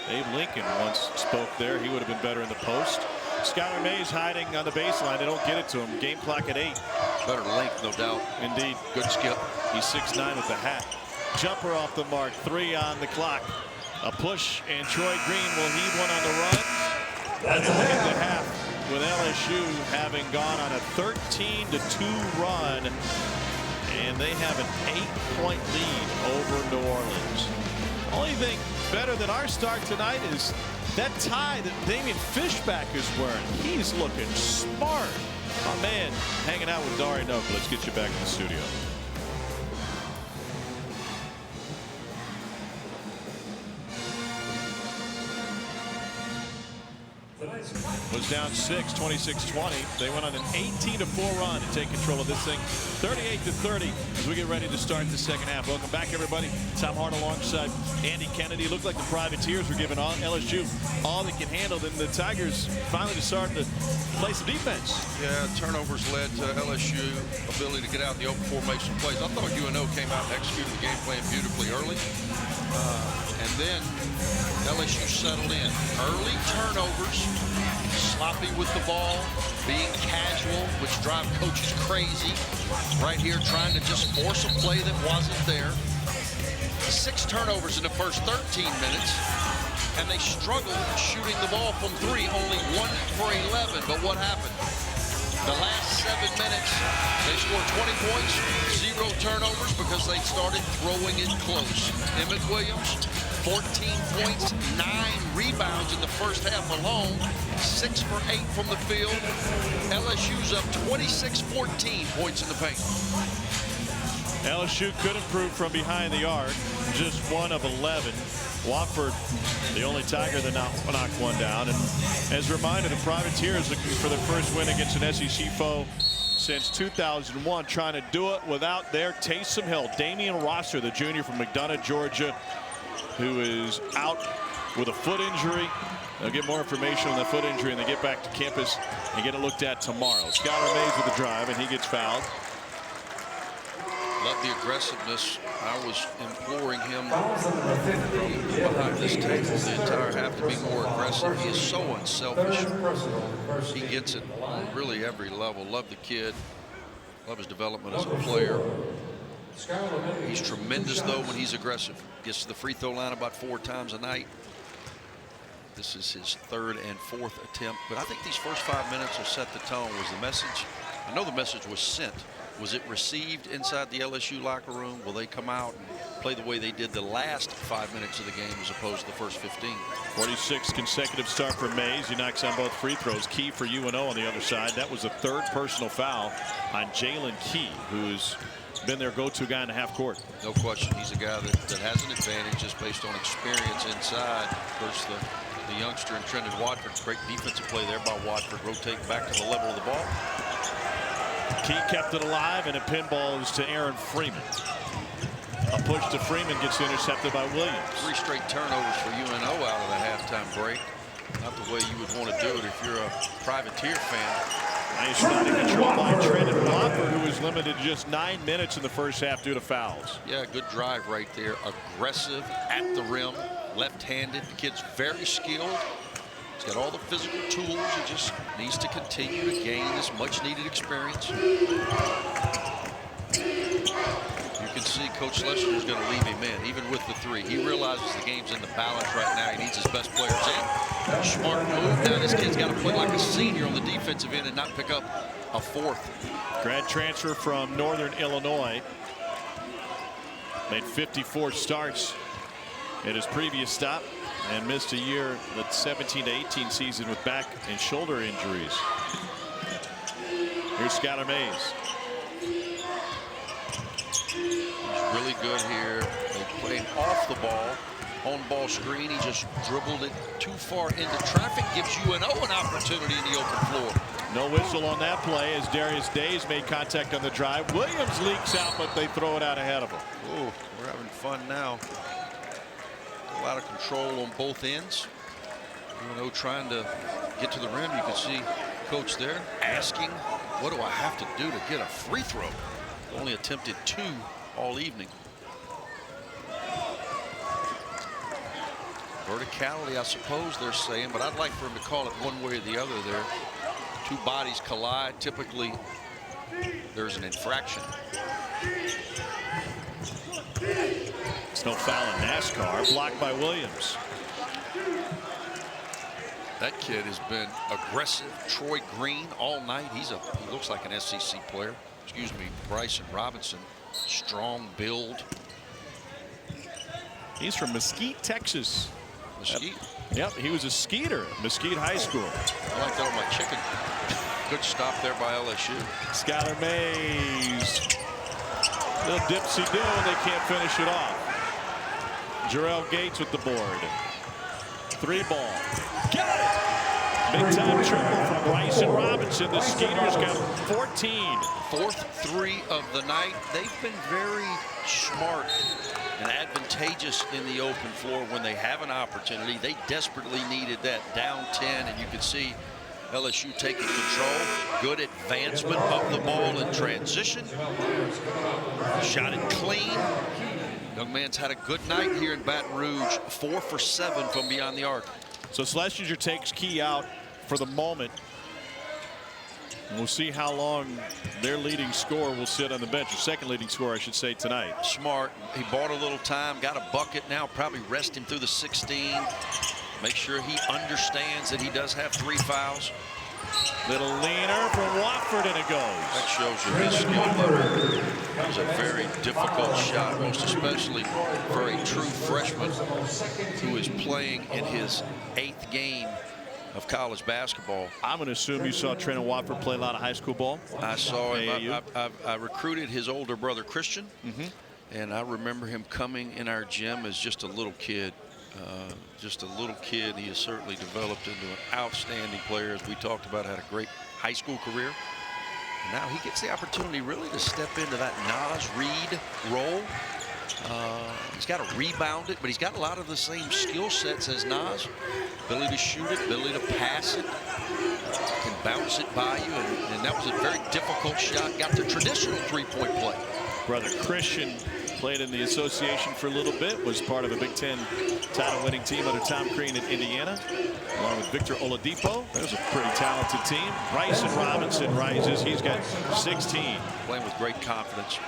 Abe Lincoln once spoke there. He would have been better in the post. Skylar Mays hiding on the baseline. They don't get it to him. Game clock at 8. Better length, no doubt. Indeed. Good skip. He's 6'9" with the hat. Jumper off the mark. 3 on the clock. A push, and Troy Green will heave one on the run. And we'll get the half with LSU having gone on a 13-2 run. And they have an 8-point lead over New Orleans. Only thing better than our start tonight is that tie that Damian Fishback is wearing. He's looking smart. My man hanging out with Dari Noak. Let's get you back in the studio. Was down 6, 26-20. They went on an 18-4 run to take control of this thing, 38-30, as we get ready to start the second half. Welcome back, everybody. Tom Hart alongside Andy Kennedy. Looked like the Privateers were giving LSU all they can handle. Then the Tigers finally decided to play some defense. Yeah, turnovers led to LSU ability to get out the open formation plays. I thought UNO came out and executed the game plan beautifully early. And then LSU settled in. Early turnovers, sloppy with the ball, being casual, which drive coaches crazy. Right here trying to just force a play that wasn't there. 6 turnovers in the first 13 minutes, and they struggled shooting the ball from 3, only 1 for 11. But what happened? The last 7 minutes, they scored 20 points, 0 turnovers because they started throwing it close. Emmett Williams, 14 points, 9 rebounds in the first half alone, 6 for 8 from the field. LSU's up 26-14 points in the paint. LSU could improve from behind the arc, just 1 of 11. Wofford, the only Tiger that knocked one down. And as a reminder, the Privateers looking for their first win against an SEC foe since 2001, trying to do it without their Taysom Hill. Damian Rosser, the junior from McDonough, Georgia, who is out with a foot injury. They'll get more information on the foot injury and they get back to campus and get it looked at tomorrow. Skylar Mays with the drive, and he gets fouled. Love the aggressiveness. I was imploring him behind this table the entire half to be more aggressive. He is so unselfish. He gets it on really every level. Love the kid. Love his development as a player. He's tremendous, though, when he's aggressive. Gets to the free throw line about 4 times a night. This is his 3rd and 4th attempt. But I think these first 5 minutes will set the tone. Was the message? I know the message was sent. Was it received inside the LSU locker room? Will they come out and play the way they did the last 5 minutes of the game as opposed to the first 15? 46 consecutive start for Mays. He knocks on both free throws. Key for UNO on the other side. That was the 3rd personal foul on Jaylen Key, who's been their go-to guy in the half court. No question. He's a guy that has an advantage just based on experience inside. Of course, the youngster in Trendon Watford. Great defensive play there by Watford. Rotating back to the level of the ball. Key kept it alive, and a pinball is to Aaron Freeman. A push to Freeman gets intercepted by Williams. 3 straight turnovers for UNO out of the halftime break. Not the way you would want to do it if you're a Privateer fan. Nice shot in control by Trendon Watford, who was limited to just 9 minutes in the first half due to fouls. Yeah, good drive right there. Aggressive at the rim, left-handed. The kid's very skilled. He's got all the physical tools. He just needs to continue to gain this much-needed experience. You can see Coach Schlessinger's going to leave him in, even with the 3. He realizes the game's in the balance right now. He needs his best players in. Smart move. Now this kid's got to play like a senior on the defensive end and not pick up a 4th. Grad transfer from Northern Illinois. Made 54 starts at his previous stop and missed a year, the 17 to 18 season, with back and shoulder injuries. Here's Skylar Mays. Really good here. They played off the ball. On ball screen. He just dribbled it too far into traffic. Gives UNO an opportunity in the open floor. No whistle on that play as Darius Days made contact on the drive. Williams leaks out, but they throw it out ahead of him. Oh, we're having fun now. A lot of control on both ends. UNO trying to get to the rim. You can see Coach there asking, what do I have to do to get a free throw? Only attempted 2 all evening. Verticality, I suppose they're saying, but I'd like for him to call it one way or the other there. 2 bodies collide. Typically, there's an infraction. It's no foul in NASCAR. Blocked by Williams. That kid has been aggressive. Troy Green all night. He looks like an SEC player. Excuse me, Bryson Robinson. Strong build. He's from Mesquite, Texas. Mesquite? Yep, he was a skeeter at Mesquite High School. I like that on my chicken. Good stop there by LSU. Skylar Mays. Little dipsy-do, and they can't finish it off. Jarrell Gates with the board. 3 ball. Got it! Big-time triple from Bryson Robinson. The Skeeters got 14. 4th 3 of the night. They've been very smart and advantageous in the open floor when they have an opportunity. They desperately needed that down 10, and you can see LSU taking control. Good advancement of the ball in transition. Shot it clean. Young man's had a good night here in Baton Rouge. 4 for 7 from beyond the arc. So Schlesinger takes Key out for the moment. And we'll see how long their leading scorer will sit on the bench. Or second leading scorer, I should say, tonight. Smart. He bought a little time, got a bucket now. Probably rest him through the 16. Make sure he understands that he does have 3 fouls. Little leaner from Watford, and it goes. That shows you his skill level. That was a very difficult shot, most especially for a true freshman who is playing in his 8th game of college basketball. I'm going to assume you saw Trendon Watford play a lot of high school ball. I saw him. I recruited his older brother, Christian, and I remember him coming in our gym as just a little kid. He has certainly developed into an outstanding player, as we talked about, had a great high school career. And now he gets the opportunity really to step into that Nas Reed role. He's got to rebound it, but he's got a lot of the same skill sets as Nas. Ability to shoot it, ability to pass it, can bounce it by you, and that was a very difficult shot. Got the traditional 3-point play. Brother Christian played in the association for a little bit, was part of a Big Ten title-winning team under Tom Crean in Indiana, along with Victor Oladipo. That was a pretty talented team. Bryson Robinson rises. He's got 16. Playing with great confidence.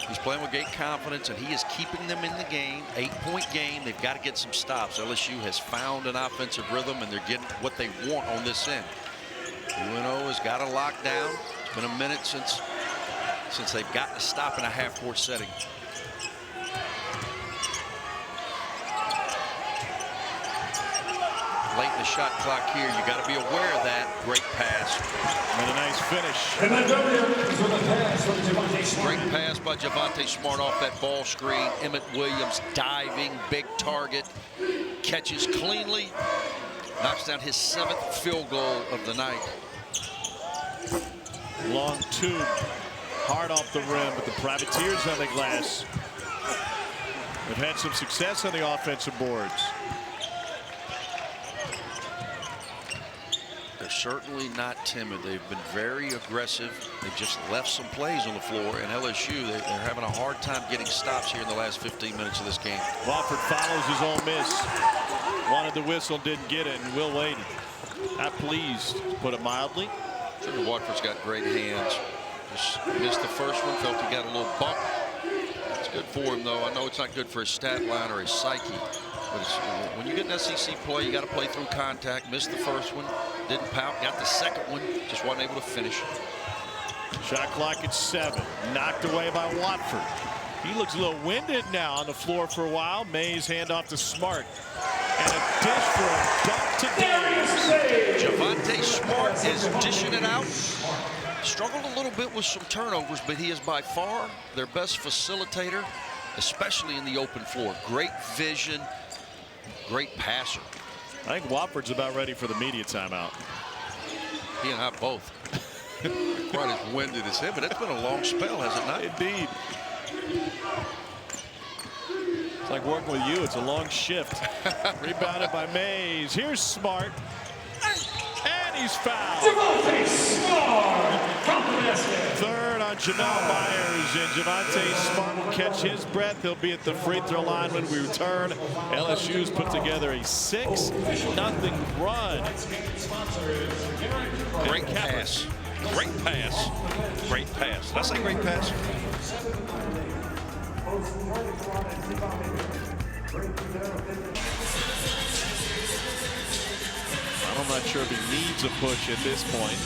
He's playing with great confidence, and he is keeping them in the game. 8-point game. They've got to get some stops. LSU has found an offensive rhythm, and they're getting what they want on this end. UNO has got a lockdown. It's been a minute since they've gotten a stop in a half-court setting. Late in the shot clock here. You got to be aware of that. Great pass. And a nice finish. And then Williams with a pass from Javonte Smart. Great pass by Javonte Smart off that ball screen. Emmett Williams diving, big target, catches cleanly, knocks down his 7th field goal of the night. Long tube, hard off the rim, but the Privateers on the glass They've had some success on the offensive boards. They're certainly not timid. They've been very aggressive. They just left some plays on the floor. And LSU, they're having a hard time getting stops here in the last 15 minutes of this game. Wofford follows his own miss. Wanted the whistle, didn't get it, and Will Wade not pleased, to put it mildly. Sure, Watford's got great hands. Just missed the first one, felt he got a little bump. It's good for him, though. I know it's not good for his stat line or his psyche. But when you get an SEC play, you got to play through contact. Missed the first one, didn't pout. Got the second one, just wasn't able to finish. Shot clock at 7. Knocked away by Watford. He looks a little winded now on the floor for a while. Mays handoff to Smart. And a dish for a dunk to Davis. Javonte Smart is dishing it out. Struggled a little bit with some turnovers, but he is by far their best facilitator, especially in the open floor. Great vision, great passer. I think Wofford's about ready for the media timeout. He and I both. Quite as winded as him, but it's been a long spell, has it not? Indeed. It's like working with you. It's a long shift. Rebounded by Mays. Here's Smart. And he's fouled. Javonte Smart from the basket. Third on Jamel Myers, and Javonte Smart will catch his breath. He'll be at the free throw line when we return. LSU's put together a 6-0 run. Great pass. Great pass. Great pass. Did I say great pass? I'm not sure if he needs a push at this point.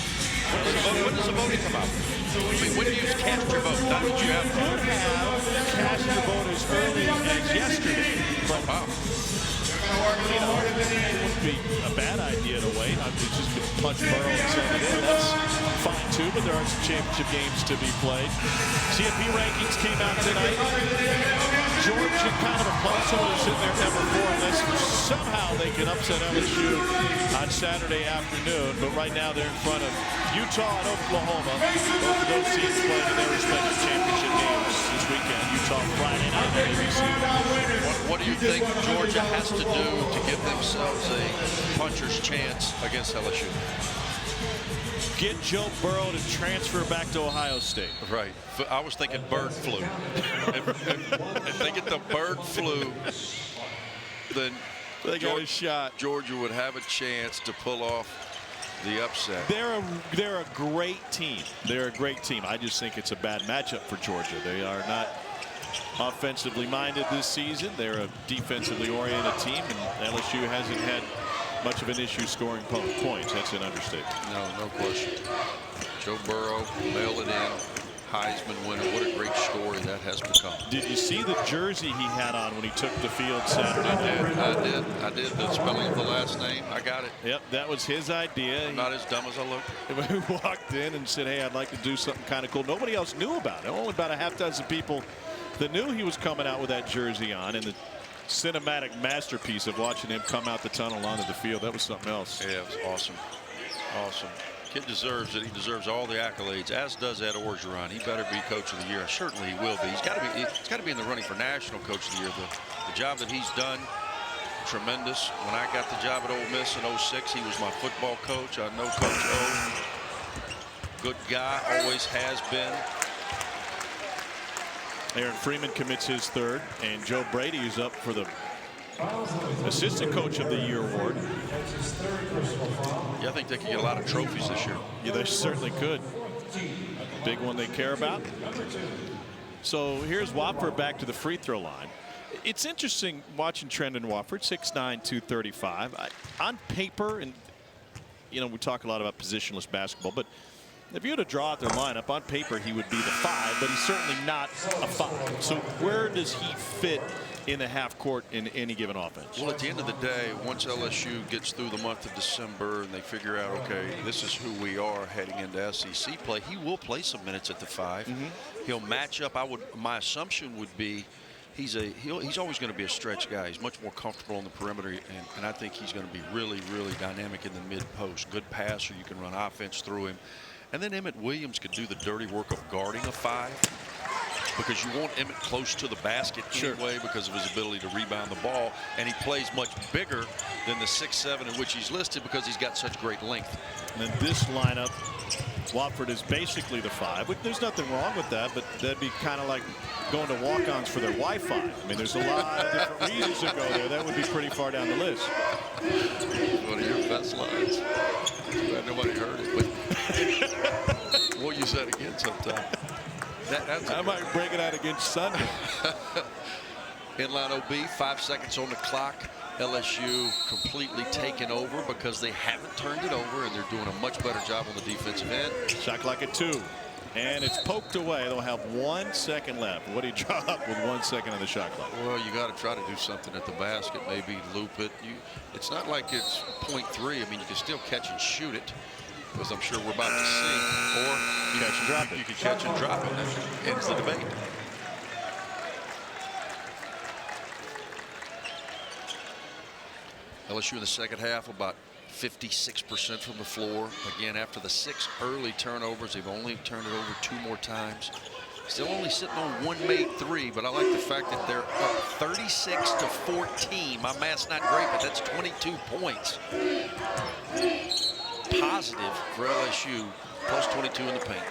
When does the voting come out? I mean, when do you cast your vote? Not that you have to. Could have cast your vote as early as yesterday. But, Wow. you know, it wouldn't be a bad idea to wait. I mean, it's just been punch Burrow and send it in. That's fine, too, but there are some championship games to be played. CFP rankings came out tonight. Georgia kind of a placeholder sitting there at number 4 unless somehow they can upset LSU on Saturday afternoon. But right now they're in front of Utah and Oklahoma. Both of those teams playing in their respective championship games this weekend. Utah Friday night on ABC. What do you think Georgia has to do to give themselves a puncher's chance against LSU? Get Joe Burrow to transfer back to Ohio State. Right. I was thinking bird flu. if they get the bird flu, then They got a shot. Georgia would have a chance to pull off the upset. They're a great team. They're a great team. I just think it's a bad matchup for Georgia. They are not offensively minded this season. They're a defensively oriented team, and LSU hasn't had much of an issue scoring points. That's an understatement. No question. Joe Burrow, mail it in, Heisman winner. What a great story that has become. Did you see the jersey he had on when he took the field Saturday night? I did. The spelling of the last name, I got it. Yep, that was his idea. I'm not as dumb as I look. He walked in and said, hey, I'd like to do something kind of cool. Nobody else knew about it. Only about a half dozen people that knew he was coming out with that jersey on, and the cinematic masterpiece of watching him come out the tunnel onto the field, that was something else. Yeah, it was awesome. Awesome. Kid deserves it. He deserves all the accolades, as does Ed Orgeron. He better be Coach of the Year. Certainly he will be. He's got to be in the running for National Coach of the Year. The job that he's done, tremendous. When I got the job at Ole Miss in 06, he was my football coach. I know Coach O. Good guy, always has been. Aaron Freeman commits his third, and Joe Brady is up for the Assistant Coach of the Year award. Yeah, I think they could get a lot of trophies this year. Yeah, they certainly could. Big one they care about. So here's Wofford back to the free throw line. It's interesting watching Trendon Wofford, 6'9", 235. On paper, and you know, we talk a lot about positionless basketball, but if you were to draw out their lineup, on paper he would be the 5, but he's certainly not a 5. So where does he fit in the half court in any given offense? Well, at the end of the day, once LSU gets through the month of December and they figure out, okay, this is who we are heading into SEC play, he will play some minutes at the 5. He'll match up. My assumption would be he's always going to be a stretch guy. He's much more comfortable on the perimeter, and I think he's going to be really, really dynamic in the mid post. Good passer. You can run offense through him. And then Emmett Williams could do the dirty work of guarding a 5. because you want Emmett close to the basket anyway because of his ability to rebound the ball, and he plays much bigger than the 6'7" in which he's listed because he's got such great length. And then this lineup, Watford is basically the 5. There's nothing wrong with that, but that'd be kind of like going to walk-ons for their Wi-Fi. I mean, there's a lot of different reasons to go there. That would be pretty far down the list. One of your best lines. Nobody heard it, but we'll use that again sometime. I might break it out against Sunday. Inline OB, 5 seconds on the clock. LSU completely taken over because they haven't turned it over, and they're doing a much better job on the defensive end. Shot clock at 2. And it's poked away. They'll have 1 second left. What do you draw up with 1 second on the shot clock? Well, you got to try to do something at the basket, maybe loop it. It's not like it's .3. I mean, you can still catch and shoot it, as I'm sure we're about to see. Or you catch and drop it. You can catch and drop it. That ends the debate. LSU in the second half about 56% from the floor. Again, after the 6 early turnovers, they've only turned it over 2 more times. Still only sitting on 1 made 3, but I like the fact that they're up 36-14. My math's not great, but that's 22 points. Positive for LSU, plus 22 in the paint.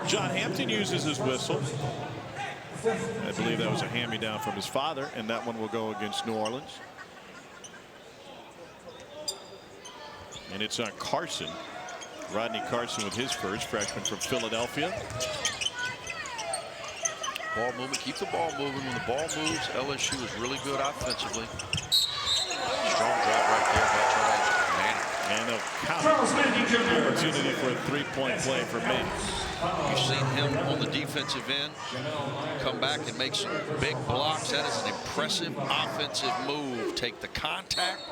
John Hampton uses his whistle. I believe that was a hand-me-down from his father, and that one will go against New Orleans. And it's on Carson. Rodney Carson with his first, freshman from Philadelphia. Ball movement, keep the ball moving. When the ball moves, LSU is really good offensively. Strong drive right there by Charles Manning. And they'll count the opportunity for a 3-point play for Manning. You've seen him on the defensive end come back and make some big blocks. That is an impressive offensive move. Take the contact,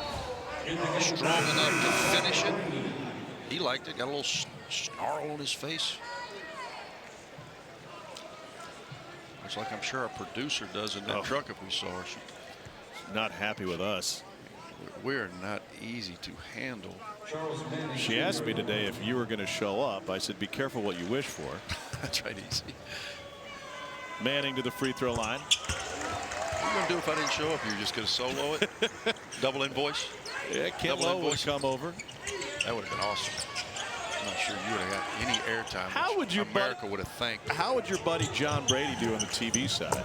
strong enough to finish it. He liked it, got a little snarl on his face. Looks like I'm sure our producer does in that truck if we saw her. Not happy with us. We're not easy to handle. She asked me today if you were going to show up. I said, be careful what you wish for. That's right, easy. Manning to the free throw line. What are you going to do if I didn't show up? You're just going to solo it? Double invoice? Yeah, Kent Lowe would come over. That would have been awesome. I'm not sure you would have got any airtime. How would you America would have thanked. How would your buddy John Brady do on the TV side?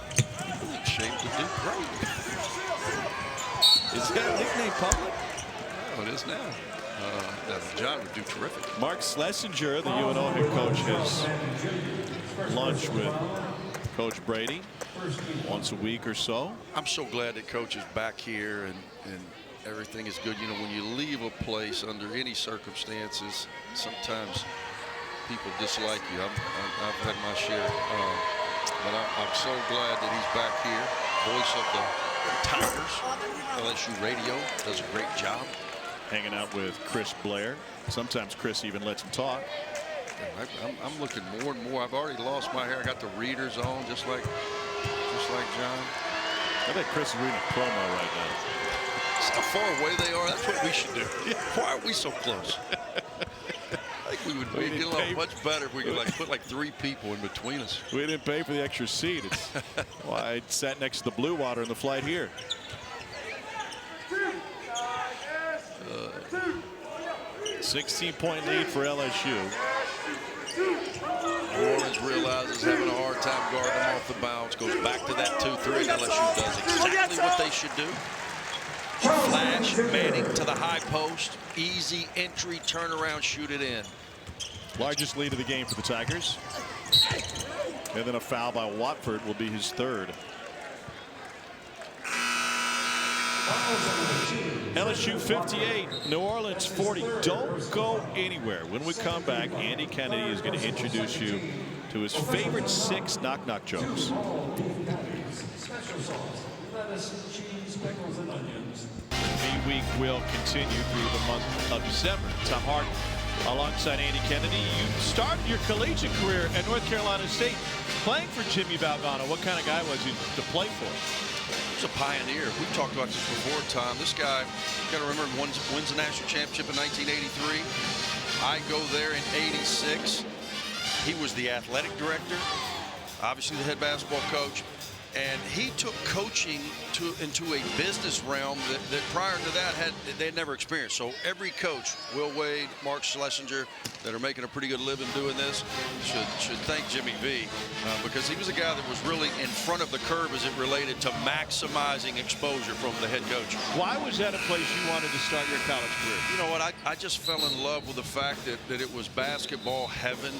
Shaped to do great. Is that nickname public? Oh, it is now. John would do terrific. Mark Schlesinger, the UNO head coach, has lunch with Coach Brady once a week or so. I'm so glad that Coach is back here and everything is good. You know, when you leave a place under any circumstances, sometimes people dislike you. I've had my share. But I'm so glad that he's back here. Voice of the Tigers. LSU Radio does a great job. Hanging out with Chris Blair. Sometimes Chris even lets him talk. I'm looking more and more. I've already lost my hair. I got the readers on, just like John. I bet Chris is reading a promo right now. See how far away they are? That's what we should do. Why are we so close? I think we would get along much better if we could put like 3 people in between us. We didn't pay for the extra seat. It's why I sat next to the Blue Water in the flight here. 16-point lead for LSU. New Orleans realizes having a hard time guarding them off the bounce. Goes back to that 2-3. LSU does exactly what they should do. Flash, Manning to the high post. Easy entry, turnaround, shoot it in. Largest lead of the game for the Tigers. And then a foul by Watford will be his 3rd. LSU 58, New Orleans 40. Don't go anywhere. When we come back, Andy Kennedy is going to introduce you to his favorite 6 knock-knock jokes. B-Week will continue through the month of December. Tom Hart alongside Andy Kennedy. You started your collegiate career at North Carolina State playing for Jimmy Valvano. What kind of guy was he to play for? He's a pioneer. We've talked about this before, Tom. This guy, you got to remember, wins the national championship in 1983. I go there in '86. he was the athletic director, obviously the head basketball coach, and he took coaching into a business realm that prior to that they had never experienced. So every coach, Will Wade, Mark Schlesinger, that are making a pretty good living doing this, should thank Jimmy V, because he was a guy that was really in front of the curve as it related to maximizing exposure from the head coach. Why was that a place you wanted to start your college career? You know what? I just fell in love with the fact that it was basketball heaven.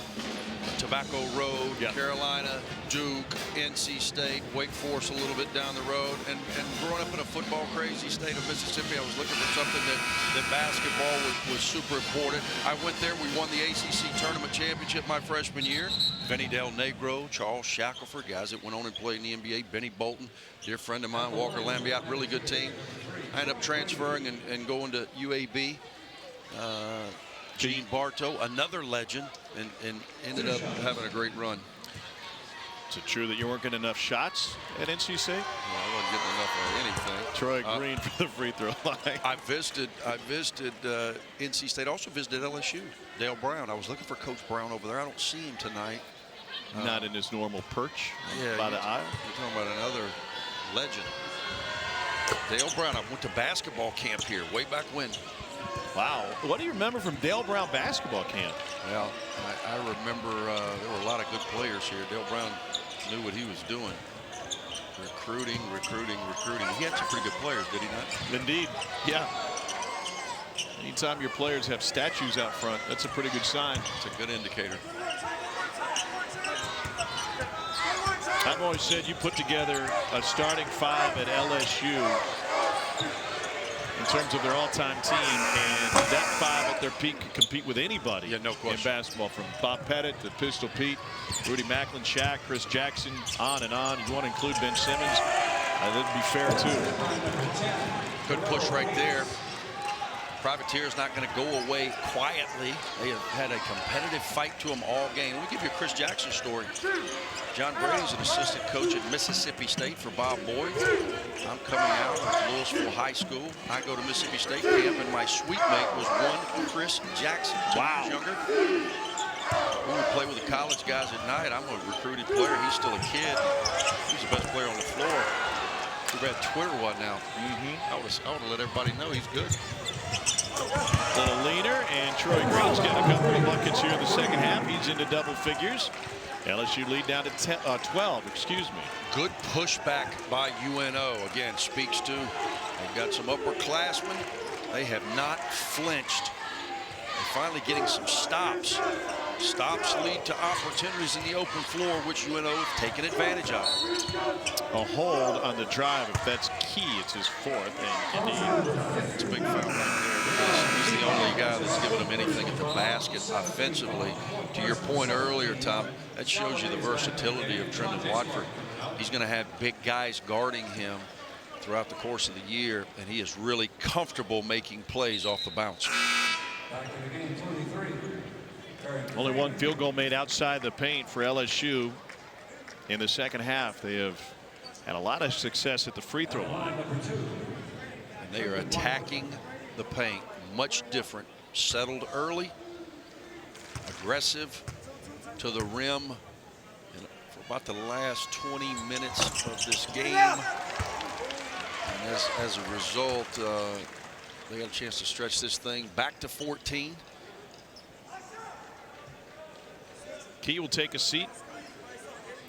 Tobacco Road, yep. Carolina, Duke, NC State, Wake Forest a little bit down the road. And growing up in a football crazy state of Mississippi, I was looking for something that basketball was super important. I went there. We won the ACC Tournament Championship my freshman year. Benny Del Negro, Charles Shackelford, guys that went on and played in the NBA. Benny Bolton, dear friend of mine, Walker Lambiat, really good team. I ended up transferring and going to UAB. Gene Bartow, another legend, and ended up having a great run. Is it true that you weren't getting enough shots at NC State? Well, I wasn't getting enough of anything. Troy Green for the free throw line. I visited NC State. Also visited LSU. Dale Brown. I was looking for Coach Brown over there. I don't see him tonight. Not in his normal perch by the aisle. You're talking about another legend. Dale Brown. I went to basketball camp here way back when. Wow. What do you remember from Dale Brown basketball camp? Well, I remember there were a lot of good players here. Dale Brown knew what he was doing. Recruiting. He had some pretty good players, did he not? Indeed. Yeah. Anytime your players have statues out front, that's a pretty good sign. It's a good indicator. I've always said you put together a starting five at LSU in terms of their all-time team, and that five at their peak could compete with anybody no question. in basketball, from Bob Pettit to Pistol Pete, Rudy Macklin, Shaq, Chris Jackson, on and on. You want to include Ben Simmons, that'd be fair too. Good push right there. Privateer's not going to go away quietly. They have had a competitive fight to them all game. Let me give you a Chris Jackson story. John Brady's an assistant coach at Mississippi State for Bob Boyd. I'm coming out of Louisville High School. I go to Mississippi State camp, and my suite mate was one Chris Jackson, 2 years younger. We would play with the college guys at night. I'm a recruited player. He's still a kid. He's the best player on the floor. Too bad Twitter wasn't out. I would have let everybody know he's good. A little leaner, and Troy Green's getting a couple of buckets here in the second half. He's into double figures. LSU lead down to 12, excuse me. Good pushback by UNO. Again, speaks to they've got some upperclassmen. They have not flinched. They're finally getting some stops. Stops lead to opportunities in the open floor, which UNO have taken advantage of. A hold on the drive, if that's Key, it's his fourth, and indeed. It's a big foul right there, because he's the only guy that's given him anything at the basket offensively. To your point earlier, Tom, that shows you the versatility of Trendon Watford. He's going to have big guys guarding him throughout the course of the year, and he is really comfortable making plays off the bounce. Only one field goal made outside the paint for LSU in the second half. They have had a lot of success at the free throw line. And they are attacking the paint much different. Settled early, aggressive to the rim for about the last 20 minutes of this game. And as a result, they got a chance to stretch this thing back to 14. Key will take a seat.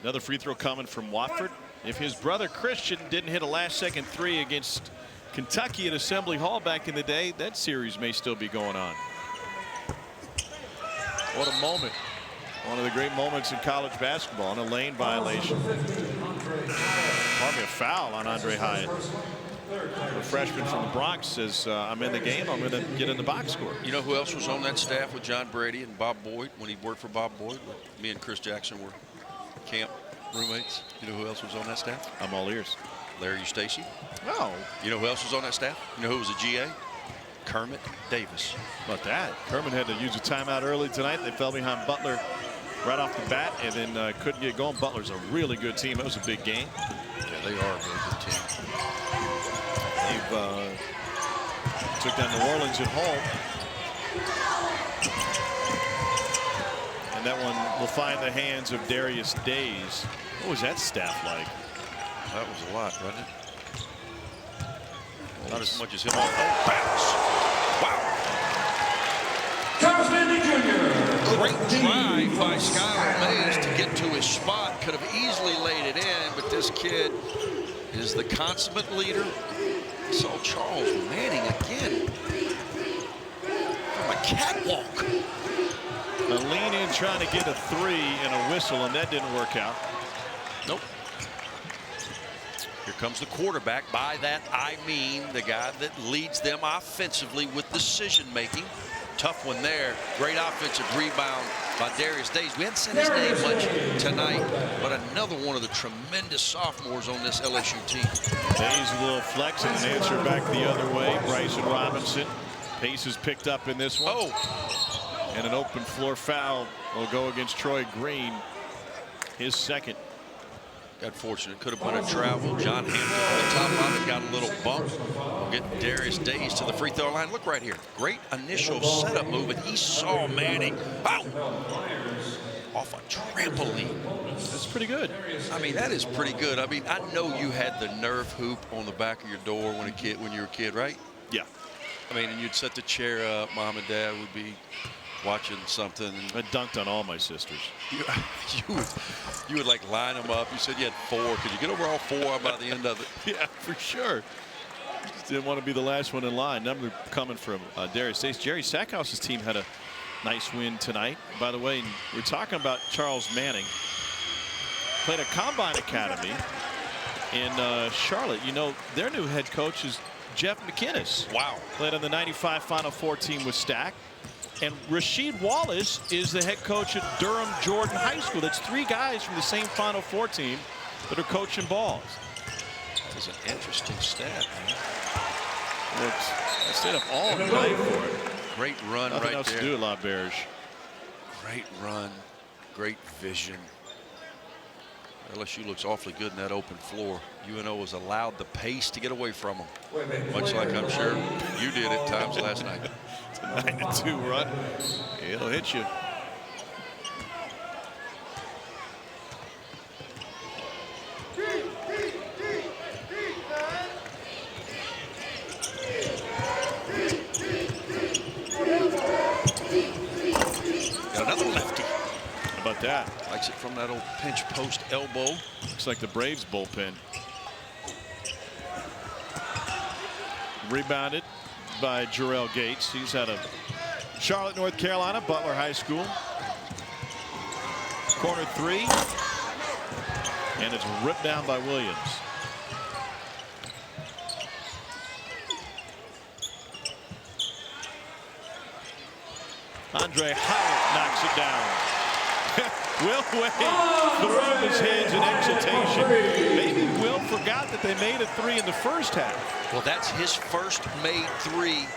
Another free throw coming from Watford. If his brother Christian didn't hit a last-second three against Kentucky at Assembly Hall back in the day, that series may still be going on. What a moment. One of the great moments in college basketball, and a lane violation. Pardon me, a foul on Andre Hyatt. The freshman from the Bronx says, I'm in the game, I'm going to get in the box score. You know who else was on that staff with John Brady and Bob Boyd when he worked for Bob Boyd? Me and Chris Jackson were camp roommates. You know who else was on that staff? I'm all ears. Larry Eustachy. Oh. You know who else was on that staff? You know who was a GA? Kermit Davis. How about that? Kermit had to use a timeout early tonight. They fell behind Butler right off the bat, and then couldn't get going. Butler's a really good team. That was a big game. Yeah, they are a really good team. They've took down New Orleans at home. And that one will find the hands of Darius Days. What was that staff like? That was a lot, wasn't it? Not as much as him. Oh, bounce. Wow. Great drive by Skylar Mays to get to his spot. Could have easily laid it in, but this kid is the consummate leader. Saw Charles Manning again from a catwalk. A lean in trying to get a three and a whistle, and that didn't work out. Nope. Here comes the quarterback. By that, I mean the guy that leads them offensively with decision making. Tough one there. Great offensive rebound by Darius Days. We haven't said his name much tonight, but another one of the tremendous sophomores on this LSU team. Days a little flex and an answer back the other way. Bryson Robinson. Pace is picked up in this one. Oh. And an open floor foul will go against Troy Green. His second. Got fortunate. Could have been a travel. John Hampton on the top of it. Got a little bump. We'll get Darius Days to the free throw line. Look right here. Great initial setup move. And he saw Manning. Ow! Off a trampoline. That's pretty good. I mean, that is pretty good. I mean, I know you had the Nerf hoop on the back of your door when you were a kid, right? Yeah. I mean, and you'd set the chair up. Mom and Dad would be watching something. I dunked on all my sisters. You would like line them up. You said you had 4. Could you get over all 4 by the end of it? Yeah, for sure. Just didn't want to be the last one in line. Number coming from Darius Days. Jerry Sackhouse's team had a nice win tonight. By the way, we're talking about Charles Manning. Played a Combine Academy in Charlotte. You know, their new head coach is Jeff McInnes. Wow. Played on the 95 Final Four team with Stack. And Rasheed Wallace is the head coach at Durham Jordan High School. That's 3 guys from the same Final Four team that are coaching balls. That is an interesting stat, man. Looks, I stayed up all night for it. Great run. Nothing right else there. to do at La Berge. Great run. Great vision. LSU looks awfully good in that open floor. UNO was allowed the pace to get away from them. Much like I'm sure you did at times last night. It's a 9-2 run. It'll hit you. Got another lefty. How about that? Likes it from that old pinch post elbow. Looks like the Braves bullpen. Rebounded by Jarrell Gates. He's out of Charlotte, North Carolina, Butler High School. Corner 3. And it's ripped down by Williams. Andre Howard knocks it down. Will Wade threw his hands in exultation. Maybe Will forgot that they made a 3 in the first half. Well, that's his first made 3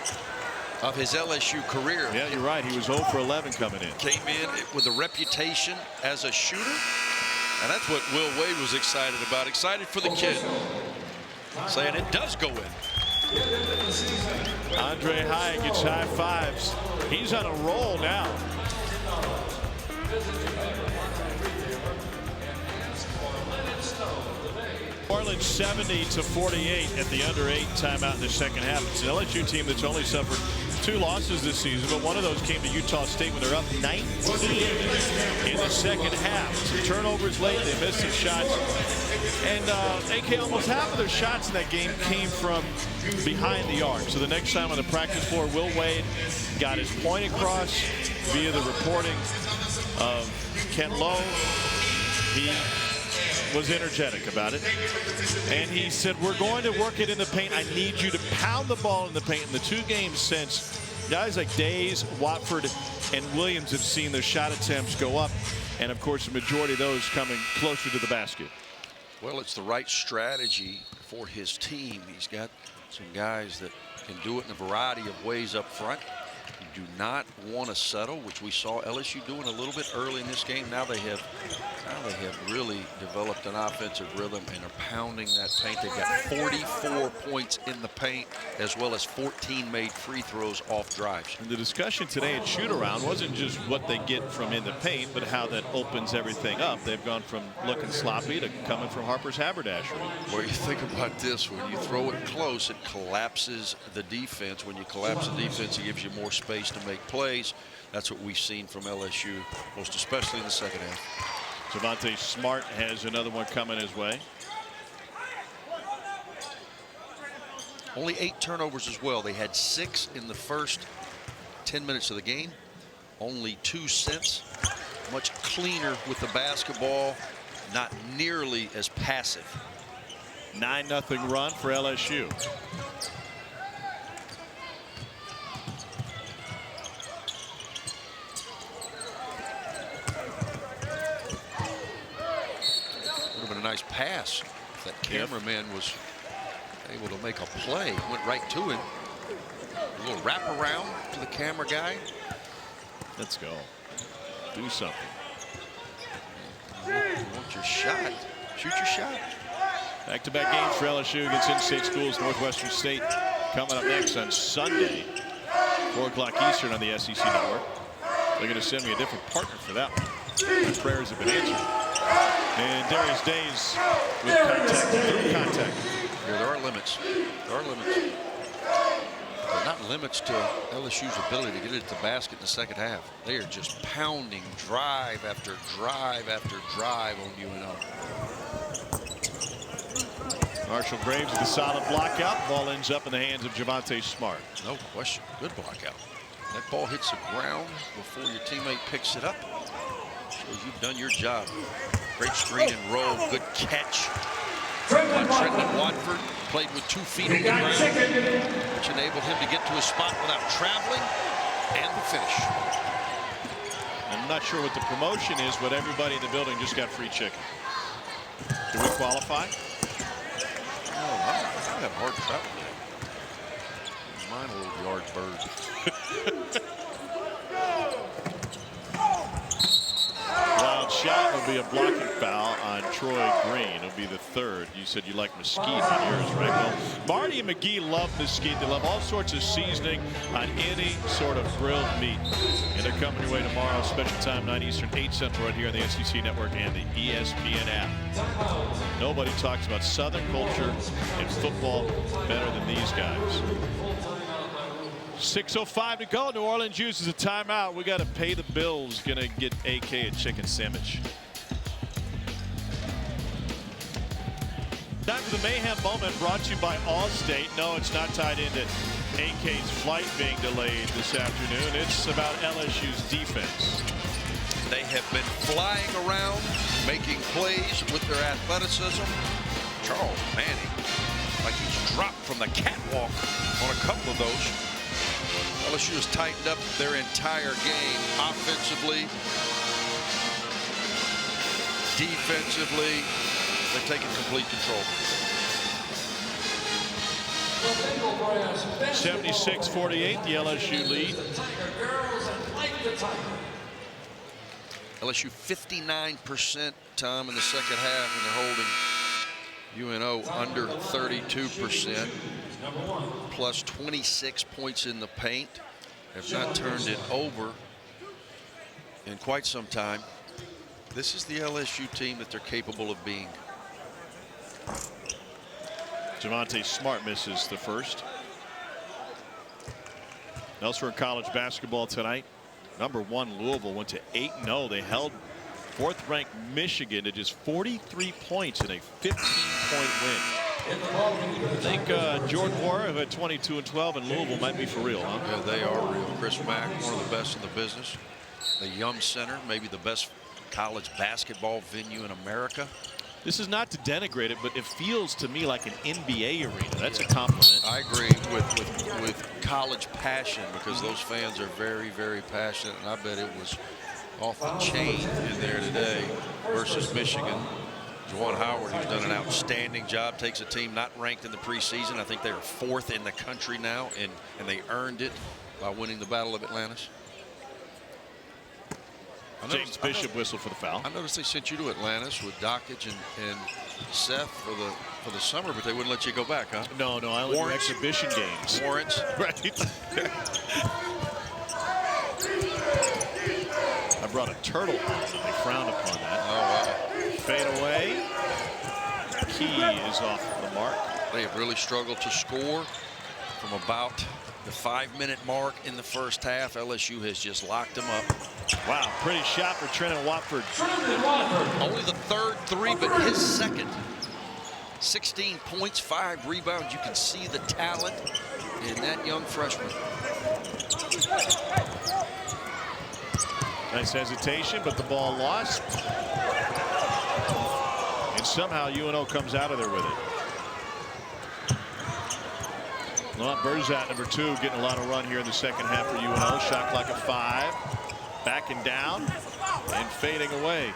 of his LSU career. Yeah, you're right. He was 0 for 11 coming in. Came in with a reputation as a shooter, and that's what Will Wade was excited about. Excited for the kid, saying it does go in. Andre Hyatt gets high fives. He's on a roll now. Orleans 70-48 at the under 8 timeout in the second half. It's an LSU team that's only suffered 2 losses this season, but one of those came to Utah State when they're up 19 in the second half. Some turnovers late, they missed some shots. And AK, almost half of their shots in that game came from behind the arc. So the next time on the practice floor, Will Wade got his point across via the reporting of Kent Lowe. He was energetic about it. And he said, we're going to work it in the paint. I need you to pound the ball in the paint. In the 2 games since, guys like Days, Watford, and Williams have seen their shot attempts go up. And, of course, the majority of those coming closer to the basket. Well, it's the right strategy for his team. He's got some guys that can do it in a variety of ways up front. You do not want to settle, which we saw LSU doing a little bit early in this game. Now they have really developed an offensive rhythm and are pounding that paint. They've got 44 points in the paint, as well as 14 made free throws off drives. And the discussion today at shoot-around wasn't just what they get from in the paint, but how that opens everything up. They've gone from looking sloppy to coming from Harper's haberdashery. Well, you think about this. When you throw it close, it collapses the defense. When you collapse the defense, it gives you more space to make plays. That's what we've seen from LSU, most especially in the second half. Javonte Smart has another one coming his way. Only 8 turnovers as well. They had 6 in the first 10 minutes of the game. Only 2 since. Much cleaner with the basketball. Not nearly as passive. 9-0 run for LSU. Nice pass. That cameraman was able to make a play. Went right to him. A little wraparound to the camera guy. Let's go. Do something. You want your shot. Shoot your shot. Back-to-back games for LSU against in-state schools. Northwestern State coming up next on Sunday, 4 o'clock Eastern on the SEC Network. They're going to send me a different partner for that one. My prayers have been answered. And Darius Days with contact, through contact. Yeah, there are limits. There are limits. There are not limits to LSU's ability to get it to the basket in the second half. They are just pounding drive after drive after drive on UNO. Marshall Graves with a solid block out. Ball ends up in the hands of Javonte Smart. No question. Good block out. That ball hits the ground before your teammate picks it up. Shows you've done your job. Great screen and roll. Good catch. Trenton Watford played with 2 feet on the ground, which enabled him to get to his spot without traveling, and the finish. I'm not sure what the promotion is, but everybody in the building just got free chicken. Do we qualify? Oh, I have hard travel. Mine a little yard bird. Wild shot will be a blocking foul on Troy Green. It'll be the 3rd. You said you like mesquite on yours, right? Well, Marty and McGee love mesquite. They love all sorts of seasoning on any sort of grilled meat. And they're coming your way tomorrow, special time, 9 Eastern, 8 Central, right here on the SEC Network and the ESPN app. Nobody talks about Southern culture and football better than these guys. 6:05 to go. New Orleans uses a timeout. We got to pay the bills. Gonna get AK a chicken sandwich. Time for the Mayhem Moment, brought to you by Allstate. No, it's not tied into AK's flight being delayed this afternoon. It's about LSU's defense. They have been flying around, making plays with their athleticism. Charles Manning, like he's dropped from the catwalk on a couple of those. LSU has tightened up their entire game, offensively, defensively. They're taking complete control. 76-48, the LSU lead. LSU 59%, Tom, in the second half, and they're holding UNO under 32%. Plus 26 points in the paint. Have not turned it over in quite some time. This is the LSU team that they're capable of being. Javonte Smart misses the first. Elsewhere in college basketball tonight, #1 Louisville went to 8-0. They held 4th-ranked Michigan to just 43 points in a 15-point win. I think Jordan Warren, who had 22 and 12 in Louisville, might be for real, huh? Yeah, they are real. Chris Mack, one of the best in the business. The Yum Center, maybe the best college basketball venue in America. This is not to denigrate it, but it feels to me like an NBA arena. That's a compliment. I agree with college passion, because those fans are very, very passionate, and I bet it was off the chain in there today versus Michigan. Juwan Howard, who's done an outstanding job, takes a team not ranked in the preseason. I think they are 4th in the country now, and they earned it. by winning the Battle of Atlantis. James Bishop whistled for the foul. I noticed they sent you to Atlantis with Dockage and Seth for the summer, but they wouldn't let you go back, huh? No, I only do exhibition games. Warrants. Right. I brought a turtle home, and they frowned upon that. Oh, wow. Fade away. Key is off the mark. They have really struggled to score from about the 5-minute mark in the first half. LSU has just locked them up. Wow, pretty shot for Trenton Watford. Only the third three, but his second. 16 points, 5 rebounds. You can see the talent in that young freshman. Nice hesitation, but the ball lost. And somehow UNO comes out of there with it. Well, Berzat, number 2, getting a lot of run here in the second half for UNO. Shot clock at 5. Backing down and fading away.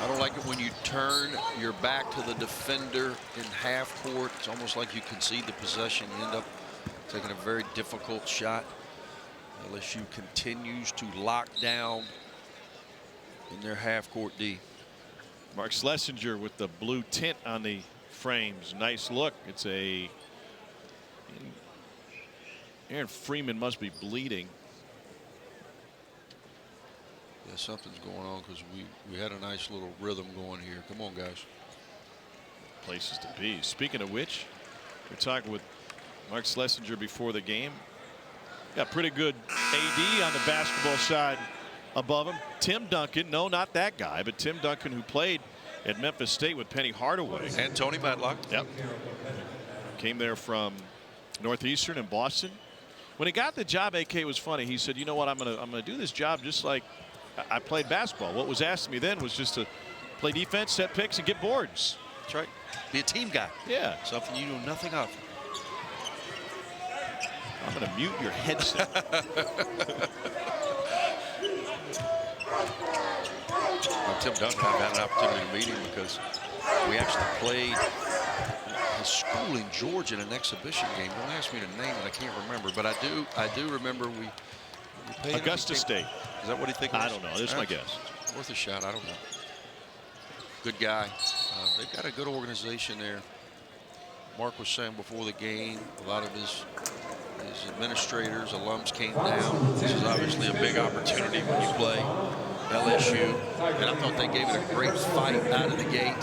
I don't like it when you turn your back to the defender in half court. It's almost like you concede the possession. You end up taking a very difficult shot. LSU continues to lock down in their half court D. Mark Schlesinger with the blue tint on the frames. Nice look. It's a Aaron Freeman must be bleeding. Yeah, something's going on because we had a nice little rhythm going here. Come on, guys. Places to be. Speaking of which, we're talking with Mark Schlesinger before the game. Got pretty good AD on the basketball side above him. Tim Duncan, no, not that guy, but Tim Duncan, who played at Memphis State with Penny Hardaway. And Tony Matlock. Yep. Came there from Northeastern in Boston. When he got the job, AK was funny. He said, you know what, I'm gonna do this job just like I played basketball. What was asked of me then was just to play defense, set picks, and get boards. That's right. Be a team guy. Yeah. Something you know nothing of. I'm going to mute your headset. Well, Tim Duncan, I've had an opportunity to meet him because we actually played his school in Georgia in an exhibition game. Don't ask me the name, and I can't remember. But I do remember we played Augusta State. Is that what he thinks? I don't know. That's my guess. Worth a shot. I don't know. Good guy. They've got a good organization there. Mark was saying before the game, a lot of his administrators, alums came down. This is obviously a big opportunity when you play LSU. And I thought they gave it a great fight out of the gate.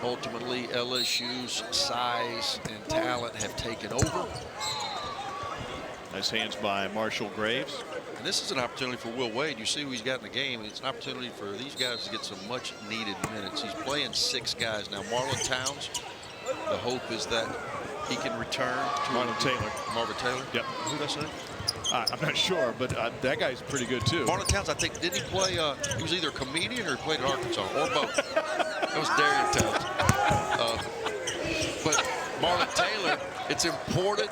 Ultimately, LSU's size and talent have taken over. Nice hands by Marshall Graves. And this is an opportunity for Will Wade. You see who he's got in the game. It's an opportunity for these guys to get some much needed minutes. He's playing 6 guys now. Marlon Towns, the hope is that he can return to Marlon Taylor. Marvin Taylor? Yep. Who did I say? I'm not sure, but that guy's pretty good too. Marlon Towns, I think, didn't he play? He was either a comedian or he played at Arkansas, or both. That was Darian Towns. But Marlon Taylor, it's important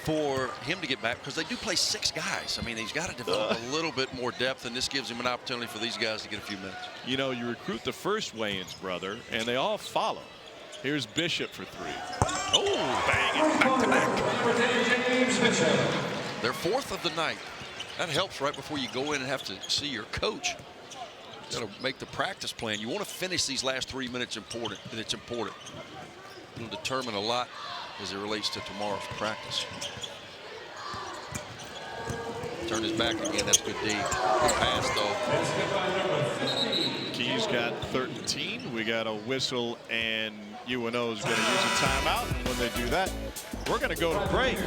for him to get back because they do play 6 guys. I mean, he's got to develop a little bit more depth, and this gives him an opportunity for these guys to get a few minutes. You know, you recruit the first Wayans brother, and they all follow. Here's Bishop for 3. Oh, bang it, back to back. Their 4th of the night. That helps right before you go in and have to see your coach. You got to make the practice plan. You want to finish these last 3 minutes important, and it's important. It'll determine a lot as it relates to tomorrow's practice. Turn his back again. That's good D. Good pass, though. Key's got 13. We got a whistle, and UNO is going to use a timeout. And when they do that, we're going to go to break.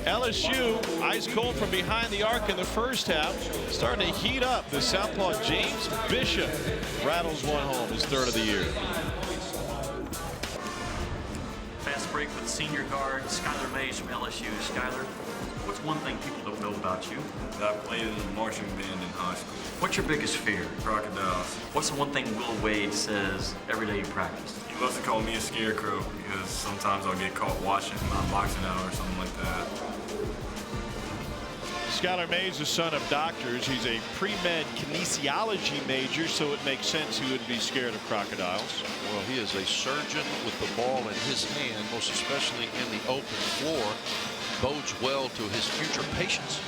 LSU, ice cold from behind the arc in the first half, starting to heat up. The southpaw James Bishop rattles one home, his 3rd of the year. Fast break with senior guard Skylar Mays from LSU. Skylar, what's one thing people don't know about you? I played in the marching band in high school. What's your biggest fear? Crocodiles. What's the one thing Will Wade says every day you practice? He loves to call me a scarecrow because sometimes I'll get caught watching my boxing out or something like that. Skylar Mays, the son of doctors. He's a pre-med kinesiology major, so it makes sense he would be scared of crocodiles. Well, he is a surgeon with the ball in his hand, most especially in the open floor. bodes well to his future patience.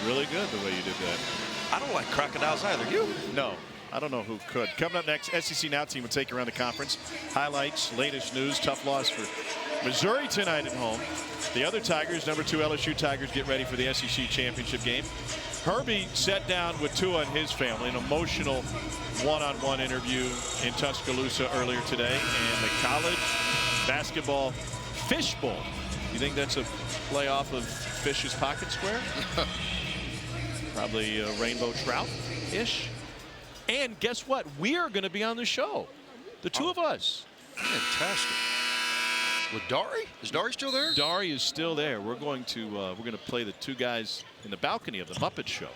Really good the way you did that. I don't like crocodiles either. You? No, I don't know who could. Coming up next, SEC Now team will take you around the conference. Highlights, latest news, tough loss for Missouri tonight at home. The other Tigers, number 2 LSU Tigers, get ready for the SEC championship game. Herbie sat down with Tua and his family, an emotional one-on-one interview in Tuscaloosa earlier today. And the college basketball fishbowl. You think that's a play off of Fish's Pocket Square? Probably rainbow trout-ish. And guess what? We are going to be on the show. The two of us. Fantastic. With Dari? Is Dari still there? Dari is still there. We're going to play the two guys in the balcony of the Muppet Show.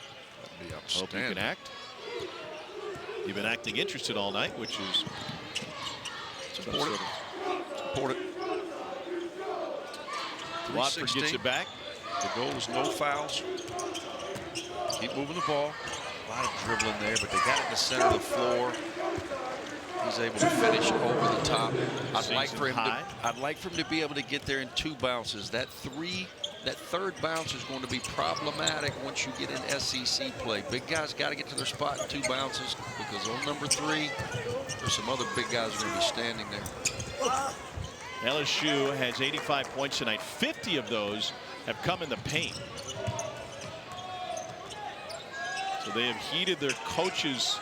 That'd be Hope you can act. You've been acting interested all night, which is important. Important. Watford gets it back. The goal is no fouls. Keep moving the ball. A lot of dribbling there, but they got it in the center of the floor. He's able to finish over the top. I'd like for him to be able to get there in 2 bounces. That third bounce is going to be problematic once you get in SEC play. Big guys got to get to their spot in 2 bounces because on number 3, there's some other big guys going to be standing there. LSU has 85 points tonight. 50 of those have come in the paint. So they have heeded their coaches'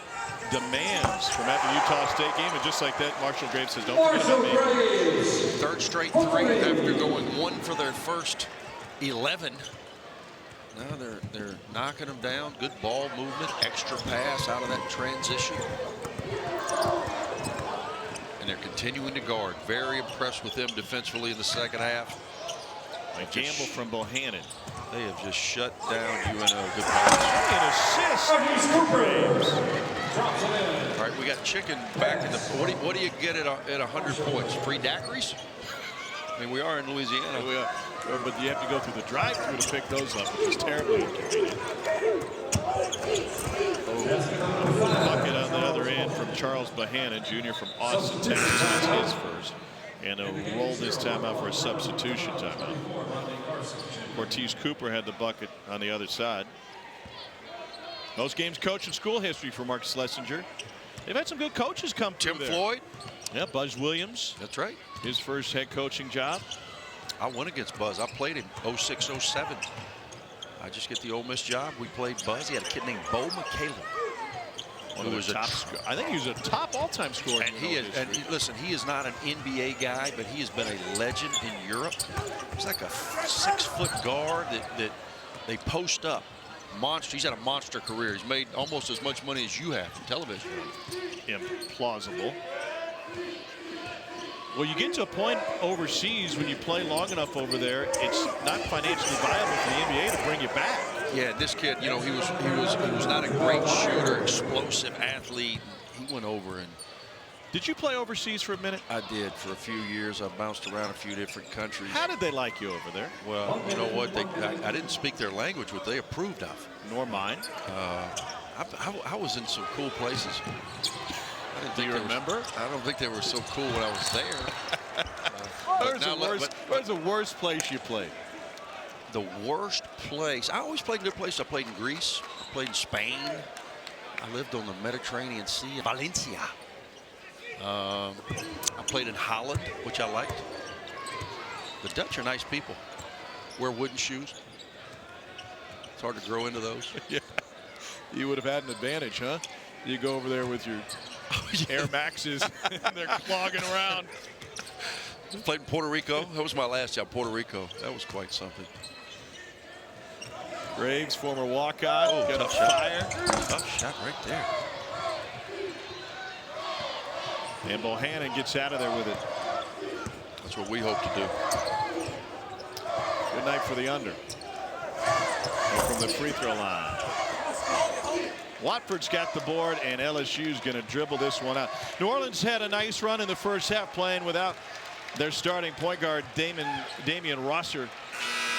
demands from after Utah State game, and just like that, Marshall Graves says, "Don't forget about me." Third straight 3 after going 1 for their first 11. Now they're knocking them down. Good ball movement, extra pass out of that transition, and they're continuing to guard. Very impressed with them defensively in the second half. A gamble from Bohannon. They have just shut down UNO. Good pass. An assist. All right, we got Chicken back in the. What do you get at 100 points? Free daiquiris? I mean, we are in Louisiana. We are, but you have to go through the drive-thru to pick those up, which is terribly inconvenient. Bucket on the other end from Charles Bohannon, Jr. from Austin, Texas. That's his first. And a roll this time out for a substitution timeout. Ortiz Cooper had the bucket on the other side. Most games coach in school history for Mark Schlesinger. They've had some good coaches come through Tim there. Floyd. Yeah, Buzz Williams. That's right. His first head coaching job. I went against Buzz. I played him 06, 07. I just get the Ole Miss job. We played Buzz. He had a kid named Bo McCaleb. One of the top I think he was a top all-time scorer. And he is. And listen, he is not an NBA guy, but he has been a legend in Europe. He's like a 6-foot guard that they post up. Monster. He's had a monster career. He's made almost as much money as you have from television. Implausible. Well, you get to a point overseas when you play long enough over there, it's not financially viable for the NBA to bring you back. Yeah, this kid, you know, he was not a great shooter, explosive athlete. He went over and. Did you play overseas for a minute? I did for a few years. I bounced around a few different countries. How did they like you over there? Well, you know what? I didn't speak their language, which they approved of. Nor mine. I was in some cool places. Do you remember? I don't think they were so cool when I was there. Where's the worst place you played? The worst place? I always played in good places. I played in Greece. I played in Spain. I lived on the Mediterranean Sea in Valencia. I played in Holland, which I liked. The Dutch are nice people. Wear wooden shoes. It's hard to grow into those. Yeah. You would have had an advantage, huh? You go over there with your Air Maxes and they're clogging around. Played in Puerto Rico. That was my last job, Puerto Rico. That was quite something. Graves, former walk-on. Oh, got tough a shot. fire. Tough shot right there. And Bohannon gets out of there with it. That's what we hope to do. Good night for the under. And from the free throw line. Watford's got the board, and LSU's going to dribble this one out. New Orleans had a nice run in the first half, playing without their starting point guard, Damian Rosser.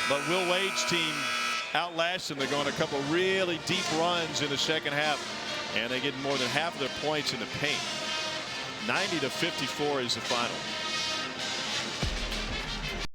But Will Wade's team outlasts them. They're going a couple really deep runs in the second half, and they get more than half of their points in the paint. 90-54 is the final.